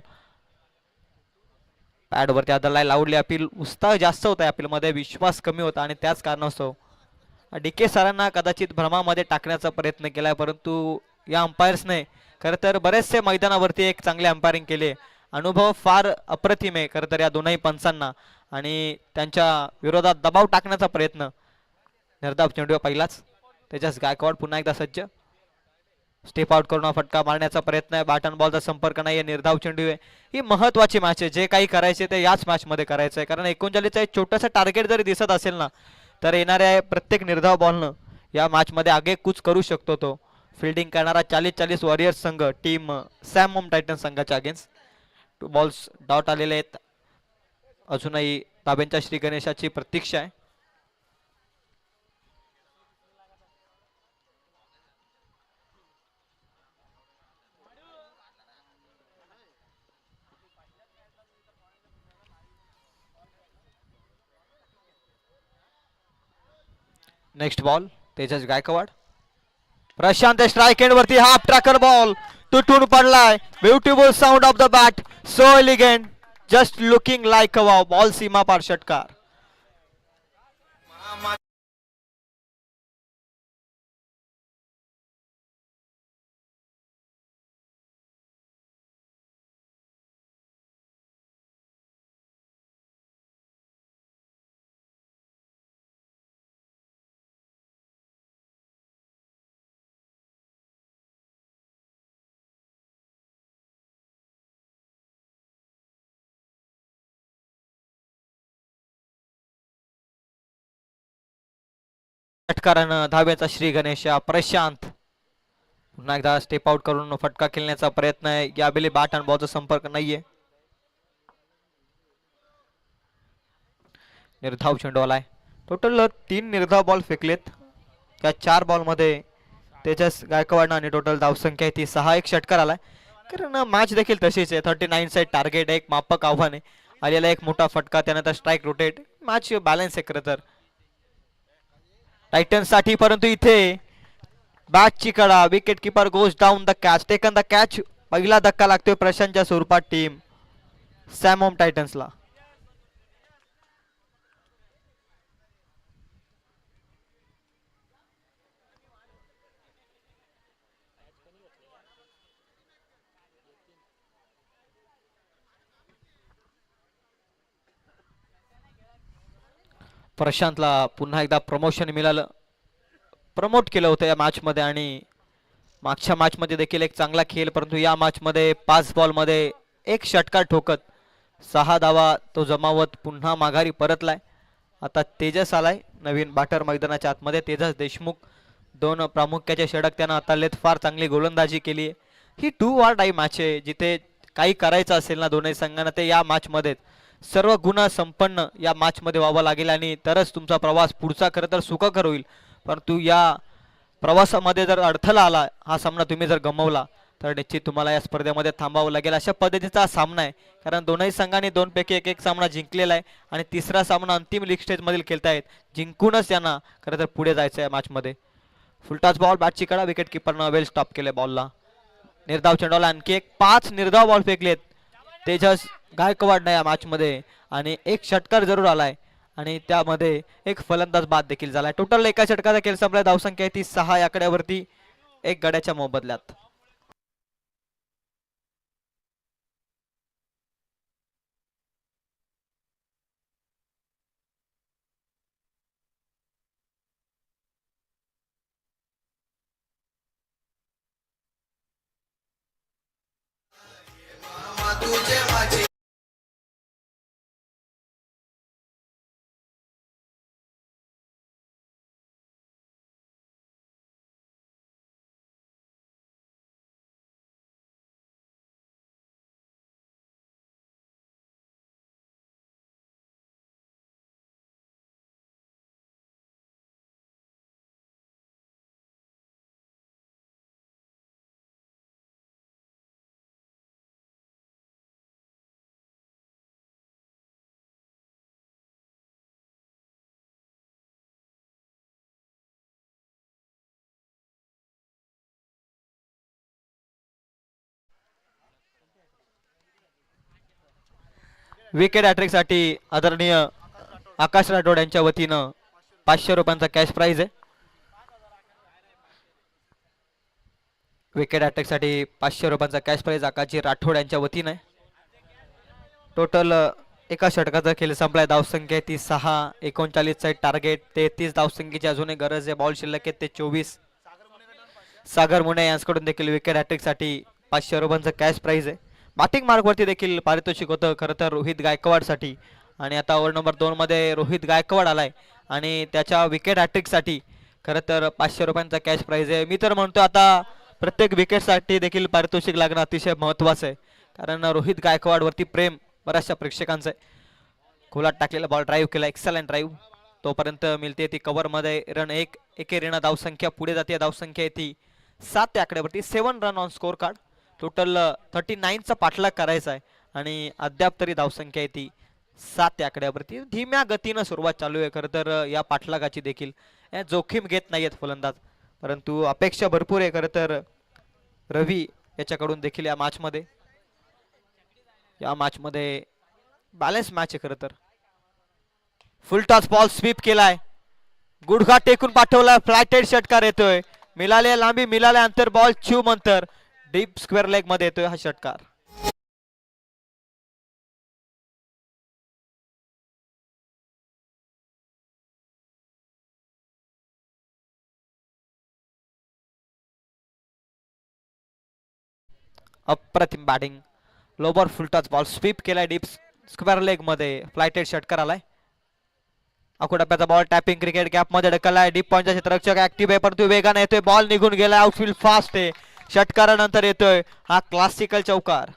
पॅड वरती आदळला लावली अपील उत्साह जास्त होता अपील मध्ये विश्वास कमी होता आणि त्याच कारणास्तव डीके सरांना कदाचित भ्रमामध्ये टाकण्याचा प्रयत्न केलाय परंतु या अंपायर्सने खरं तर बरेचसे मैदानावरती एक चांगले अंपायरिंग केले अनुभव फार अप्रतिम आहे खरं तर या दोनही पंचांना आणि त्यांच्या विरोधात दबाव टाकण्याचा प्रयत्न निर्धाव चेंडू पहिलाच तेजस गायकवाड पुन्हा एकदा सज्ज स्टेप आउट करून फटका मारण्याचा प्रयत्न आहे बॅट अँड बॉलचा संपर्क नाही निर्धाव चेंडू आहे ही महत्वाची मॅच आहे जे काही करायचे ते याच मॅच मध्ये करायचं आहे कारण 39चं एक छोटंसं टार्गेट जरी दिसत असेल ना तर येणाऱ्या प्रत्येक निर्धाव बॉलनं या मॅच मध्ये आगेकूच करू शकतो तो फिल्डिंग करणारा 40-40 वॉरियर्स संघ टीम सॅमोम टायटन संघाच्या अगेन्स्ट 2 बॉल्स डॉट आलेले आहेत अजूनही ताबेंच्या श्री गणेशाची प्रतीक्षा आहे next ball Tejas Gaikwad Prashant strike end वरती हाफ ट्रॅकर बॉल तुटून पडलाय beautiful sound of the bat so elegant just looking like a wow ball सीमा पार षटकार षटकारानं धाब्याचा श्री गणेश प्रशांत पुन्हा एकदा स्टेप आउट करून फटका खेळण्याचा प्रयत्न आहे यावेळी बॅट आणि बॉलचा संपर्क नाहीये निर्धाव चेंडू आलाय टोटल 3 निर्धाव बॉल फेकलेत त्या 4 बॉल मध्ये तेजस गायकवाड आणि टोटल धावसंख्या ती 6 एक षटकार आलाय कारण मॅच देखील तशीच आहे 39 साइड टार्गेट एक मापक आव्हान आहे आलेला एक मोठा फटका त्यानंतर स्ट्राइक रोटेट मॅच बॅलन्स आहे खरं तर टायटन साठी परंतु इथे बॅटची कडा wicket keeper goes down the catch taken the catch पहिला धक्का लागतोय प्रशांतच्या स्वरूपात टीम सॅमोम टायटन्सला प्रशांतला पुन्हा एकदा प्रमोशन मिळालं प्रमोट केलं होतं या मॅच मध्ये आणि मागच्या मॅच मध्ये देखील एक चांगला खेळ परंतु या मॅच मध्ये 5 बॉल मध्ये एक षटकार ठोकत 6 धावा तो जमावत पुन्हा माघारी परतलाय आता तेजस आलाय नवीन बॅटर मैदानाच्या आतमध्ये तेजस देशमुख 2 प्रामुख्याचे षटक त्यानं हाताळलेत फार चांगली गोलंदाजी केली ही 2 ऑर डाय मॅच आहे जिथे काही करायचं असेल ना दोन्ही संघांना ते या मॅच मध्ये सर्व गुण संपन्न या मॅच मध्ये व्हावं लागेल आणि तरच तुमचा प्रवास पुढचा खरं तर सुखकर होईल परंतु या प्रवासामध्ये जर अडथळा आला हा सामना तुम्ही जर गमावला तर निश्चित तुम्हाला या स्पर्धेमध्ये थांबावं लागेल अशा पद्धतीचा हा सामना आहे कारण दोनही संघांनी 2 पैकी एक सामना जिंकलेला आहे आणि तिसरा सामना अंतिम लीग स्टेज मधील खेळतायत जिंकूनच यांना खरं तर पुढे जायचं आहे मॅच मध्ये फुलटाच बॉल बॅटची कडा विकेट किपरनं वेल स्टॉप केले बॉलला निर्धाव चेंडूला आणखी एक 5 निर्धाव बॉल फेकलेत तेजस गायकवाड या मॅच मध्ये आणि एक षटकार जरूर आलाय आणि त्यामध्ये एक फलंदाज बाद देखील झालाय टोटल एका षटकाचा खेळ संपलाय धावसंख्या ती 6 आकड्यावरती एक गड्याच्या मोबदल्यात विकेट हॅट्रिक साठी आदरणीय आकाश राठोड यांच्या वतीनं 500 रुपयांचा कॅश प्राइज आहे. विकेट हॅट्रिक साठी 500 रुपयांचा कॅश प्राइज आकाशजी राठोड यांच्या वतीनं आहे. टोटल एका षटकाचा खेळ संपलाय. धावसंख्या ती 6. 39 टार्गेट. 33 धावसंख्येची अजूनही गरज आहे. बॉल शिल्लक आहेत ते 24. सागर मुने यांच्याकडून देखील विकेट हॅट्रिक साठी 500 रुपयांचा कॅश प्राइज आहे. बॅटिंग मार्कवरती देखील पारितोषिक होतं खरं तर रोहित गायकवाड साठी. आणि आता ओव्हर नंबर 2 मध्ये रोहित गायकवाड आलाय आणि त्याच्या विकेट हॅट्रिक साठी खरं तर 500 रुपयांचा कॅश प्राइज आहे. मी तर म्हणतो आता प्रत्येक विकेट साठी देखील पारितोषिक लागणं अतिशय महत्वाचं आहे, कारण रोहित गायकवाड वरती प्रेम बऱ्याचशा प्रेक्षकांचं आहे. खोलात टाकलेला बॉल ड्राईव्ह केला, एक्सलंट ड्राईव्ह. तोपर्यंत मिळते ती कव्हर मध्ये रन 1. एकेरीनं धावसंख्या पुढे जाते. धावसंख्या ती 7 आकड्यावरती. 7 run on score card. Total 39चा पाठलाग करायचा आहे आणि अद्याप तरी धावसंख्या आहे ती 7 आकड्यावरती. धीम्या गतीनं सुरुवात चालू आहे. खरं तर या पाठलागाची देखील जोखीम घेत नाहीयेत फलंदाज, परंतु अपेक्षा भरपूर आहे खरं तर रवी याच्याकडून देखील या मॅचमध्ये बॅलन्स मॅच आहे. खरं तर फुल टॉस बॉल स्वीप केलाय, गुडघा टेकून पाठवलाय, फ्लॅटेड षटकार येतोय. मिळाले लांबी, मिळाले अंतर, बॉल च्यूम अंतर, डीप स्क्वेअर लेग मध्ये येतोय हा षटकार. अप्रतिम batting. Lobber full toss ball sweep केलाय, डीप स्क्वेअर लेग मध्ये फ्लायटेड षटकार आलाय. अकोटप्प्याचा बॉल टॅपिंग क्रिकेट गॅप मध्ये ढकललाय. डीप पॉइंटचा क्षेत्ररक्षक ऍक्टिव्ह आहे, परंतु वेगाने येतोय. बॉल निघून गेलाय, आउटफील्ड फास्ट आहे. षटकारानंतर येतोय हा क्लासिकल चौकार.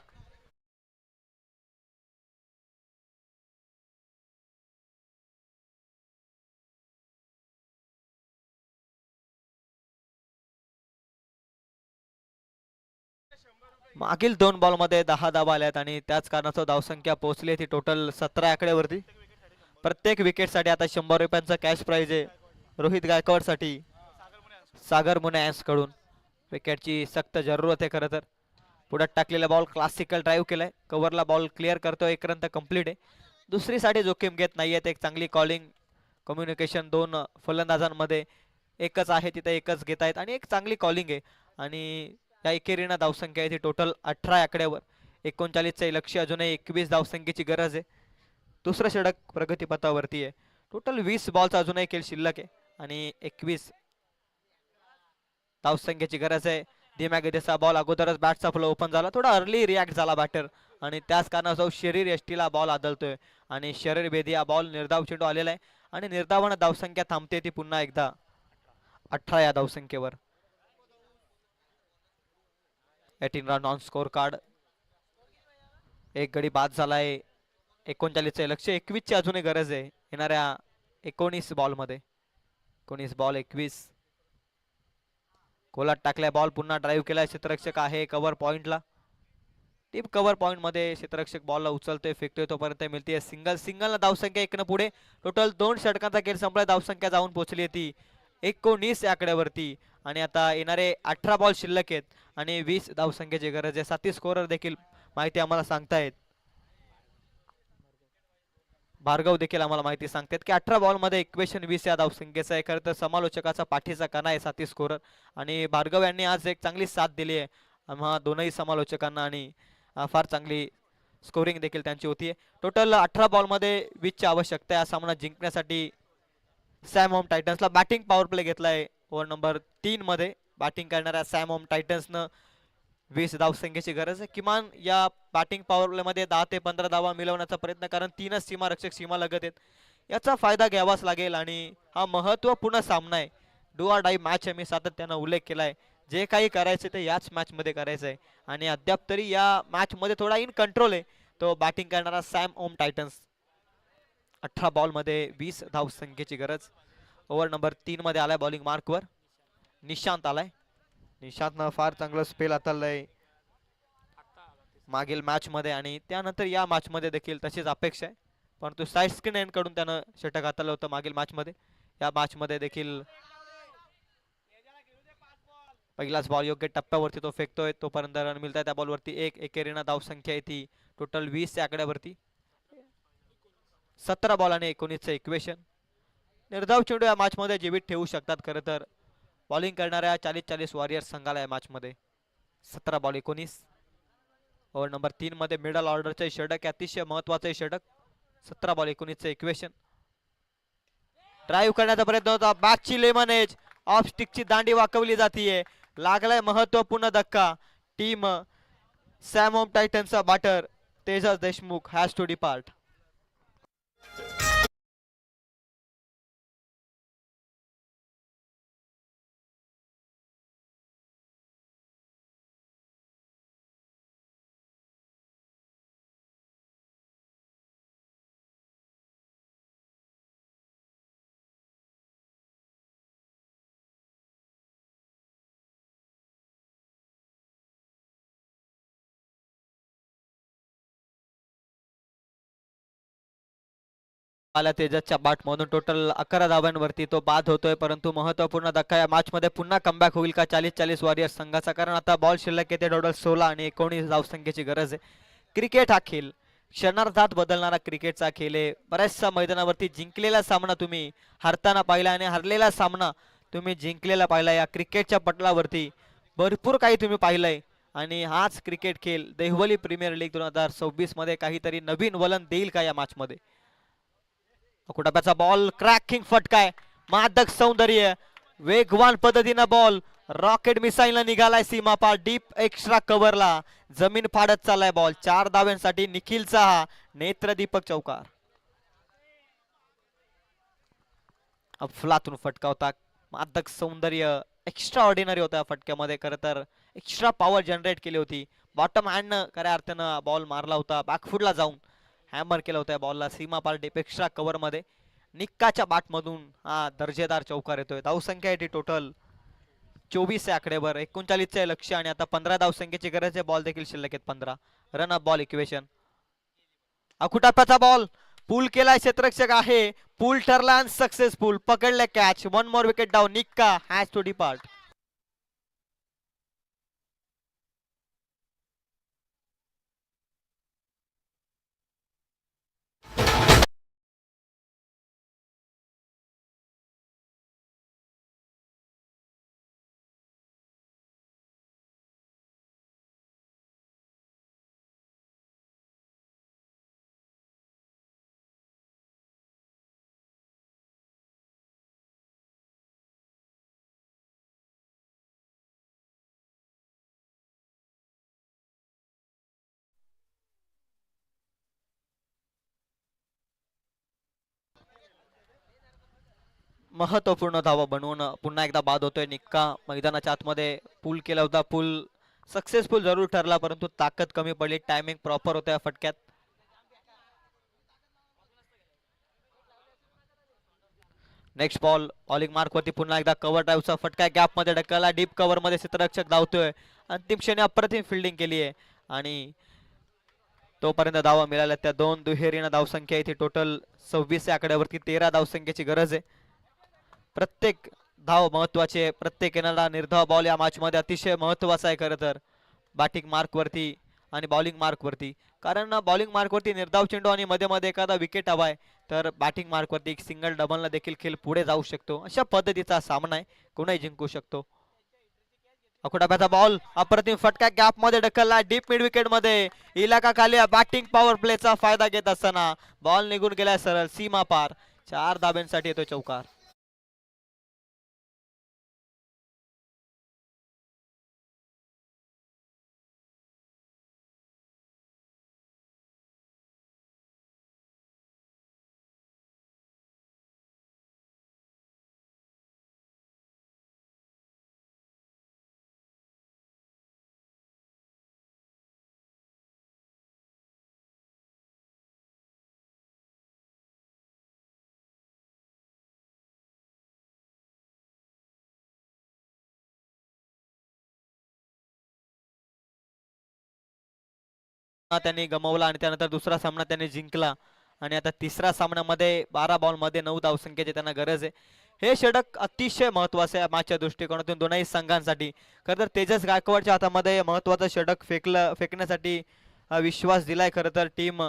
मागील 2 बॉल मध्ये 10 धावा आल्यात आणि त्याच कारणाचं धावसंख्या पोहोचली ती टोटल 17 आकड्यावरती. प्रत्येक विकेट साठी आता 100 रुपयांचा कॅश प्राइज आहे रोहित गायकवाड साठी सागर मुने कडून. विकेटची सक्त जरूरत आहे खरं तर. पुढे टाकलेला बॉल क्लासिकल ड्राईव्ह केलाय, कव्हरला बॉल क्लिअर करतोय. 1 रन तर कंप्लीट आहे. दुसरीसाठी जोखीम घेत नाहीयेत. एक चांगली कॉलिंग कम्युनिकेशन 2 फलंदाजांमध्ये एकच आहे तिथे एकच घेत आहेत आणि एक चांगली कॉलिंग आहे. आणि या एकेरीना धावसंख्या आहे ती टोटल 18 आकड्यावर. 39चे लक्ष्य, अजूनही 21 धावसंख्येची गरज आहे. दुसरं षटक प्रगतीपथावरती आहे. टोटल 20 बॉलचा अजूनही खेळ शिल्लक आहे आणि 21 धावसंख्येची गरज आहे. धीम्या गतीचा बॉल अगोदरच बॅटचा फ्लो ओपन झाला, थोडा अर्ली रिॲक्ट झाला बॅटर आणि त्याच कारणास्तव शरीर यष्टीला बॉल आदळतोय आणि शरीर भेदी हा बॉल निर्धाव चेंडू आलेला आहे आणि निर्धावानं धावसंख्या थांबते ती पुन्हा एकदा 18 या धावसंख्येवर. 18 रन ऑन स्कोर कार्ड. एक गडी बाद झालाय. 39चे लक्ष्य, 21 ची अजूनही गरज आहे येणाऱ्या 19 बॉल मध्ये. 19 बॉल 21. कोलात टाकलाय बॉल, पुन्हा ड्राईव्ह केलाय. क्षेत्ररक्षक आहे कव्हर पॉइंटला. टीप कव्हर पॉइंट मध्ये क्षेत्ररक्षक बॉलला उचलतोय, फेकतोय, तोपर्यंत मिळते सिंगल. सिंगलला धावसंख्या 1 पुढे. टोटल 2 षटकांचा खेळ संपलाय. धावसंख्या जाऊन पोहोचली ती 19 आकड्यावरती आणि आता येणारे 18 बॉल शिल्लक आहेत आणि 20 धावसंख्येची गरज आहे. साथी स्कोरर देखील माहिती आम्हाला सांगतायत, भार्गव देखील आम्हाला माहिती सांगतात की 18 बॉल मध्ये इक्वेशन 20 या धावसंख्येचा आहे. खरं तर समालोचकाचा पाठीचा कणा आहे साथी स्कोरर आणि भार्गव यांनी आज एक चांगली साथ दिली आहे आम्हा दोनही समालोचकांना आणि फार चांगली स्कोरिंग देखील त्यांची होती. टोटल 18 बॉल मध्ये 20 ची आवश्यकता आहे हा सामना जिंकण्यासाठी. सॅम होम टायटन्सला बॅटिंग पॉवर प्ले घेतलाय ओव्हर नंबर 3 मध्ये. बॅटिंग करणाऱ्या सॅम होम टायटन्सनं 20 धावसंख्येची गरज आहे. किमान या बॅटिंग पॉवर प्ले मध्ये 10 ते 15 धावा मिळवण्याचा प्रयत्न, कारण 3च सीमारक्षक सीमा लगत आहेत. याचा फायदा घ्यावाच लागेल आणि हा महत्त्वपूर्ण सामना आहे. डू ऑर डाय मॅच आहे. मी सातत्यानं उल्लेख केलाय, जे काही करायचं ते याच मॅच मध्ये करायचं आहे आणि अद्याप तरी या मॅच मध्ये थोडा इन कंट्रोल आहे तो बॅटिंग करणारा सॅम होम टायटन्स. 18 बॉल मध्ये 20 धावसंख्येची गरज. ओव्हर नंबर 3 मध्ये आलाय बॉलिंग मार्कवर निशांत आलाय. निशांतनं फार चांगलं स्पेल हाताळलंय मागील मॅच मध्ये आणि त्यानंतर या मॅच मध्ये देखील तशीच अपेक्षा आहे, परंतु साईड स्क्रीन एंड कडून त्यानं षटक हाताळलं होतं मागील मॅच मध्ये. या मॅच मध्ये देखील पहिलाच बॉल योग्य टप्प्यावरती तो फेकतोय, तोपर्यंत रन मिळत आहे त्या बॉलवरती. एक एकेरीना धावसंख्या आहे ती टोटल 20 या आकड्यावरती. 17 बॉल आणि 19चं इक्वेशन. निर्धाव चेंडू या मॅच मध्ये जीवित ठेवू शकतात खरं तर बॉलिंग करणाऱ्या 40-40 वॉरियर्स संघाला या मॅच मध्ये. 17 बॉल 19. ओव्हर नंबर 3 मध्ये मिडल ऑर्डरचे षटक, अतिशय महत्वाचे षटक. 17 बॉल 19चं इक्वेशन. ड्राईव्ह करण्याचा प्रयत्न होता, बॅकची लेमन एज, ऑफ स्टिकची दांडी वाकवली जातीये. लागलाय महत्वपूर्ण धक्का. टीम सॅम होम टायटनचा batter Tejas Deshmukh has to depart. आला तेजसच्या बॅट मधून टोटल 11 धावांवरती तो बाद होतोय, परंतु महत्वपूर्ण धक्का या मॅच मध्ये पुन्हा कमबॅक होईल का 40-40 वॉरियर्स संघाचा, कारण आता बॉल शिल्लक येते टोटल 16 आणि 19 धावसंख्येची गरज आहे. क्रिकेट हा खेळ क्षणार्धात बदलणारा क्रिकेटचा खेळ आहे. बऱ्याचशा मैदानावरती जिंकलेला सामना तुम्ही हरताना पाहिला आणि हरलेला सामना तुम्ही जिंकलेला पाहिला. या क्रिकेटच्या पटलावरती भरपूर काही तुम्ही पाहिलंय आणि हाच क्रिकेट खेळ देहवली प्रीमियर लीग 2026 मध्ये काहीतरी नवीन वलन देईल का या मॅच मध्ये. कुटाप्याचा बॉल क्रॅकिंग फटकाय, मादक सौंदर्य, वेगवान पद्धतीनं बॉल रॉकेट मिसाईलनं निघालाय सीमा पार, डीप एक्स्ट्रा कव्हरला जमीन फाडत चाललाय बॉल. 4 धाव्यांसाठी निखिलचा हा नेत्रदीपक चौकार. अफलातून फटका होता, मादक सौंदर्य एक्स्ट्रा ऑर्डिनरी होता फटक्यामध्ये. खरं तर एक्स्ट्रा पॉवर जनरेट केली होती. बॉटम हँडनं खऱ्या अर्थानं बॉल मारला होता, बॅकफुटला जाऊन हॅमर केला होता बॉलला सीमा पार डीप एक्स्ट्रा कव्हर मध्ये. निक्काच्या बॅटमधून हा दर्जेदार चौकार येतोय. धावसंख्या येते टोटल 24 आकडेवर, 39चे लक्ष्य आणि आता 15 धावसंख्येची गरज आहे. बॉल देखील शिल्लक आहेत 15. Run up ball equation. अकुटाप्याचा बॉल पूल केलाय, क्षेत्ररक्षक आहे, पूल ठरला अनसक्सेसफुल, पकडले कॅच. 1 मोर विकेट डाऊन, निक्का हॅज टू डिपार्ट. महत्वपूर्ण धावा बनवून पुन्हा एकदा बाद होतोय निक्का. मैदानाच्या आतमध्ये पूल केला होता, पूल सक्सेसफुल जरूर ठरला, परंतु ताकद कमी पडली. टायमिंग प्रॉपर होत्या फटक्यात. नेक्स्ट बॉल बॉलिंग मार्क वरती पुन्हा एकदा कव्हर ड्राईव्हचा फटका, गॅप मध्ये ढकलला, डीप कव्हर मध्ये क्षेत्ररक्षक धावतोय. अंतिम क्षणी अप्रतिम फिल्डिंग केली आहे आणि तोपर्यंत धावा मिळाल्या त्या 2 दुहेरीनं. धावसंख्या इथे टोटल 26 आकड्यावरती 13 धावसंख्येची गरज आहे. प्रत्येक धाव महत्वाची आहे, प्रत्येक येणारा निर्धाव बॉल या मॅच मध्ये अतिशय महत्वाचा आहे खरं तर बॅटिंग मार्क वरती आणि बॉलिंग मार्क वरती. कारण बॉलिंग मार्क वरती निर्धाव चेंडू आणि मध्ये मध्ये एखादा विकेट हवाय, तर बॅटिंग मार्क वरती एक सिंगल डबलला देखील खेळ पुढे जाऊ शकतो. अशा पद्धतीचा सामना आहे, कोणीही जिंकू शकतो. अकुटाप्याचा बॉल अप्रतिम फटका, गॅप मध्ये ढकलला, डीप मिड विकेट मध्ये इलाका खाली. बॅटिंग पॉवर प्लेचा फायदा घेत असताना बॉल निघून गेलाय सरळ सीमा पार. 4 धाब्यांसाठी येतो चौकार. त्यांनी गमावला आणि त्यानंतर दुसरा सामना त्यांनी जिंकला आणि आता तिसऱ्या सामन्यामध्ये 12 बॉल मध्ये 9 धावसंख्येची त्यांना गरज आहे. हे षटक अतिशय महत्वाचे आहे मॅचच्या दृष्टिकोनातून दोनही संघांसाठी. खरं तर तेजस गायकवाडच्या हातामध्ये महत्वाचं षटक फेकण्यासाठी विश्वास दिलाय खरं तर टीम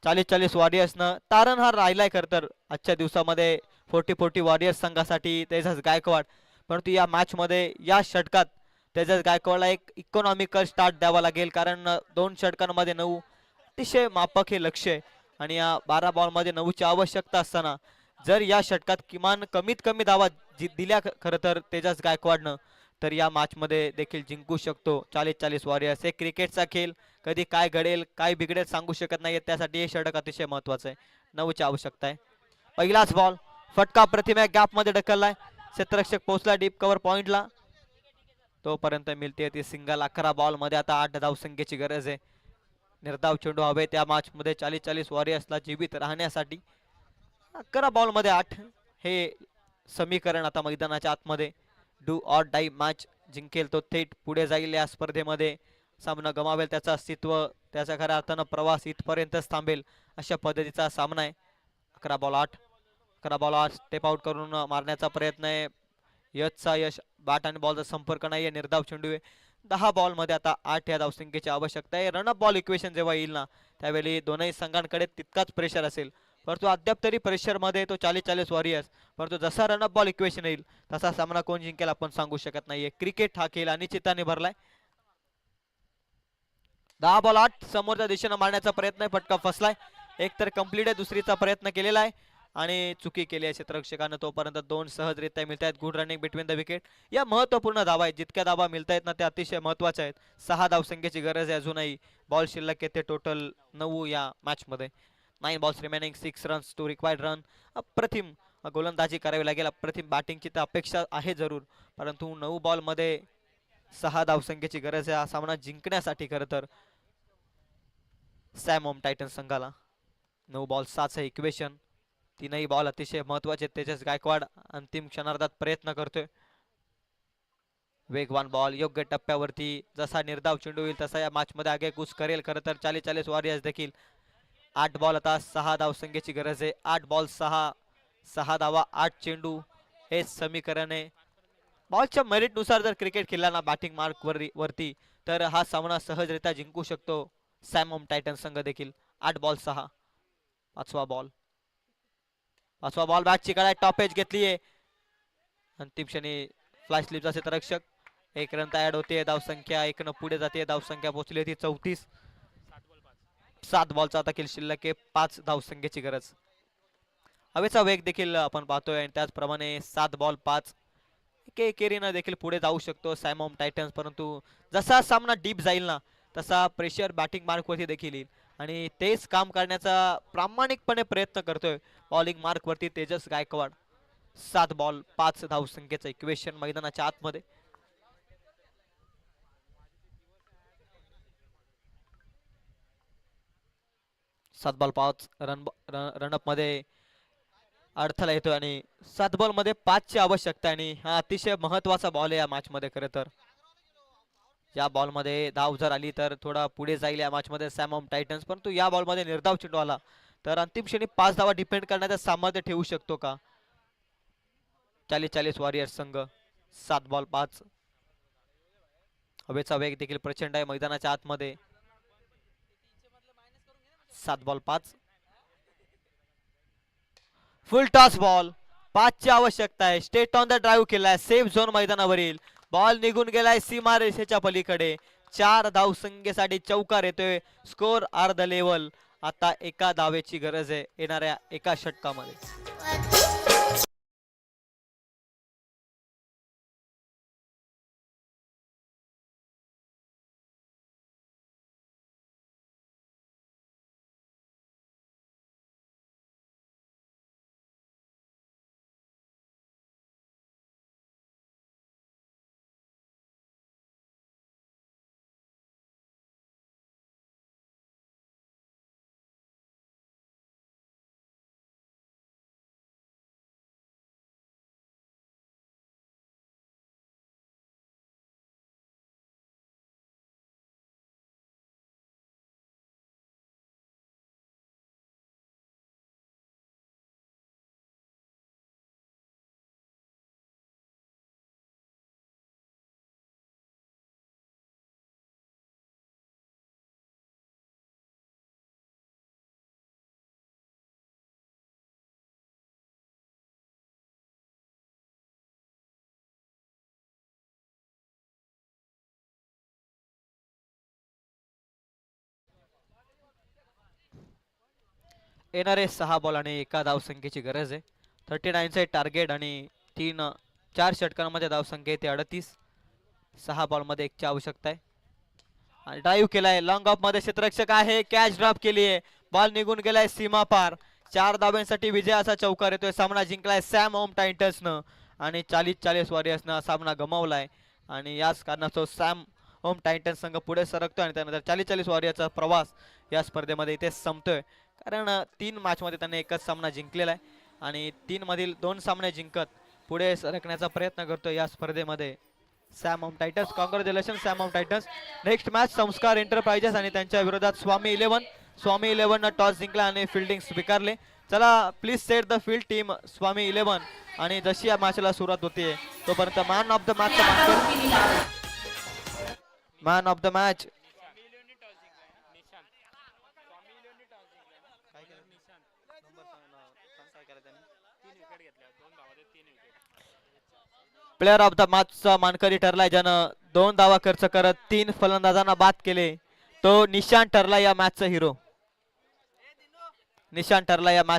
40-40 वॉरियर्सनं तारणहार राहिलाय खरं तर आजच्या दिवसामध्ये 40-40 वॉरियर्स संघासाठी तेजस गायकवाड. परंतु या मॅच मध्ये या षटकात तेजस गायकवाडला एक इकॉनॉमिकल स्टार्ट द्यावा लागेल, कारण 2 षटकांमध्ये 9 अतिशय माफक हे लक्ष आहे आणि या 12 बॉलमध्ये 9ची आवश्यकता असताना जर या षटकात किमान कमीत कमी धावा दिल्या खरं तर तेजस गायकवाडनं, तर या मॅच मध्ये देखील जिंकू शकतो 40-40 वॉरियर्स. हे क्रिकेटचा खेळ, कधी काय घडेल काय बिघडेल सांगू शकत नाही, त्यासाठी हे षटक अतिशय महत्वाचं आहे. 9ची आवश्यकता आहे. पहिलाच बॉल फटका प्रतिमा गॅप मध्ये ढकललाय, क्षेत्ररक्षक पोहोचला डीप कव्हर पॉइंटला, तोपर्यंत मिळते ती सिंगल. 11 बॉल मध्ये आता 8 धावसंख्येची गरज आहे. निर्धाव चेंडू हवे त्या मॅच मध्ये 40-40 वॉरियर्सला जीवित राहण्यासाठी. 11 बॉल मध्ये 8 हे समीकरण आता मैदानाच्या आतमध्ये. डू ऑर डाई मॅच, जिंकेल तो थेट पुढे जाईल या स्पर्धेमध्ये, सामना गमावेल त्याचं अस्तित्व, त्याच्या खऱ्या अर्थानं प्रवास इथपर्यंतच थांबेल अशा पद्धतीचा सामना आहे. 11 बॉल 8, 11 बॉल 8 स्टेप आउट करून मारण्याचा प्रयत्न आहे यशचा. यश बॅट आणि बॉलचा संपर्क नाहीये, निर्धाव चेंडू आहे. 10 बॉल मध्ये आता 8 या धावसंख्येची आवश्यकता आहे. रनअप बॉल इक्वेशन जेव्हा येईल ना, त्यावेळी दोनही संघांकडे तितकाच प्रेशर असेल, परंतु अद्याप तरी प्रेशर मध्ये तो 40-40 वॉरियर्स. परंतु जसा रनअप बॉल इक्वेशन येईल तसा सामना कोण जिंकेल आपण सांगू शकत नाहीये. क्रिकेट हा खेळ अनिश्चितताने भरलाय. 10 बॉल 8 समोरच्या दिशेने मारण्याचा प्रयत्न आहे, फटका फसलाय. एक तर कंप्लीट आहे, दुसरीचा प्रयत्न केलेला आहे आणि चुकी केली आहे क्षेत्ररक्षकानं. तोपर्यंत 2 सहजरित्या मिळत आहेत. Good running between the wicket. या महत्वपूर्ण धावा आहेत, जितक्या धावा मिळत आहेत ना त्या अतिशय महत्वाच्या आहेत. 6 धावसंख्येची गरज आहे अजूनही. बॉल शिल्लक येते टोटल 9 या मॅच मध्ये. 9 balls remaining, 6 runs to required run. अप्रतिम गोलंदाजी करावी लागेल, अप्रतिम बॅटिंगची तर अपेक्षा आहे जरूर, परंतु 9 बॉल मध्ये 6 धावसंख्येची गरज आहे हा सामना जिंकण्यासाठी. खरं तर सॅम होम टायटन संघाला 9 बॉल 6 इक्वेशन. 3ही बॉल अतिशय महत्वाचे. तेजस गायकवाड अंतिम क्षणार्धात प्रयत्न करतोय. वेगवान बॉल योग्य टप्प्यावरती, जसा निर्धाव चेंडू होईल तसा या मॅच मध्ये आगेकूच करेल खरं तर 40-40 वॉरियर्स देखील. 8 बॉल आता 6 धावसंख्येची गरज आहे. 8 बॉल 6 धावा 8 चेंडू हे समीकरण आहे. बॉलच्या मेरिट नुसार जर क्रिकेट खेळला ना बॅटिंग मार्क वरती, तर हा सामना सहजरित्या जिंकू शकतो सॅम होम टायटन संघ देखील. 8 बॉल 6. पाचवा बॉल बॅटची कडा टॉप एज घेतलीये. अंतिम क्षणी फ्लाय स्लिपचा क्षेत्ररक्षक. 1 रन ऍड होते, धावसंख्या 1 न पुढे जाते, धावसंख्या पोहोचली होती 34. 7 बॉलचा आता खेळ शिल्लक आहे, 5 धावसंख्येची गरज. हवेचा वेग देखील आपण पाहतोय आणि त्याचप्रमाणे 7 बॉल 5 केरीनं देखील पुढे जाऊ शकतो सॅम होम टायटन्स. परंतु जसा सामना डीप जाईल ना तसा प्रेशर बॅटिंग मार्क वरती देखील येईल आणि तेच काम करण्याचा प्रामाणिकपणे प्रयत्न करतोय बॉलिंग मार्क वरती तेजस गायकवाड. 7 बॉल 5 धावसंख्येचं इक्वेशन मैदानाच्या आतमध्ये. सात बॉल 5 रनअप मध्ये अडथळा येतोय आणि 7 बॉल मध्ये 5 ची आवश्यकता आणि हा अतिशय महत्वाचा बॉल आहे या मॅच मध्ये. खरं तर या बॉल मध्ये धाव जर आली तर थोडा पुढे जाईल या मॅच मध्ये सॅम होम टायटन्स, परंतु या बॉल मध्ये निर्धाव चेंडू आला तर अंतिम क्षणी 5 धावा डिपेंड करण्याचं सामर्थ्य ठेवू शकतो का 40-40 वॉरियर्स संघ. 7 बॉल 5. हवेचा वेग देखील प्रचंड आहे मैदानाच्या आतमध्ये. 7 बॉल 5. फुल टॉस बॉल, 5 ची आवश्यकता आहे. स्टेट ऑन द ड्राईव्ह केलाय, सेफ झोन मैदानावरील बॉल निघून गेलाय सीमा रेषेच्या पलीकडे. 4 धावसंख्येसाठी चौकार येतोय. Score are the level. आता एका धावेची गरज आहे येणाऱ्या एका षटकामध्ये. येणारे 6 बॉल आणि 1 धावसंख्येची गरज आहे. 39चे टार्गेट आणि 4 षटकांमध्ये धावसंख्या येते 38. 6 बॉलमध्ये 1ची आवश्यकता आहे. आणि ड्राईव्ह केलाय लॉंग ऑफ मध्ये, क्षेत्ररक्षक आहे, कॅच ड्रॉप केली आहे, बॉल निघून गेलाय सीमा पार. 4 धाब्यांसाठी विजयाचा चौकार येतोय. सामना जिंकलाय सॅम होम टायटन्सनं आणि 40-40 वॉरियर्सनं सामना गमावलाय. आणि याच कारणास्तव सॅम होम टायटन्स संघ पुढे सरकतोय आणि त्यानंतर 40-40 वॉरियरचा प्रवास या स्पर्धेमध्ये इथे संपतोय. कारण 3 मॅचमध्ये त्यांनी एकच सामना जिंकलेला आहे आणि 3 मधील 2 सामने जिंकत पुढे सरकण्याचा प्रयत्न करतोय या स्पर्धेमध्ये Sam home Titans. Congratulation Sam home Titans. Next match संस्कार एंटरप्राइजेस आणि त्यांच्या विरोधात स्वामी 11. स्वामी 11 न टॉस जिंकला आणि फिल्डिंग स्वीकारले. चला please set the field team Swami 11. आणि जशी या मॅचला सुरुवात होते तोपर्यंत man of the match man of the match player of the मॅचचा मानकरी ठरलाय, ज्यानं 2 धावा खर्च करत 3 फलंदाजांना बाद केले. तो निशांत ठरला या मॅचचा हिरो. निशांत ठरला या मॅच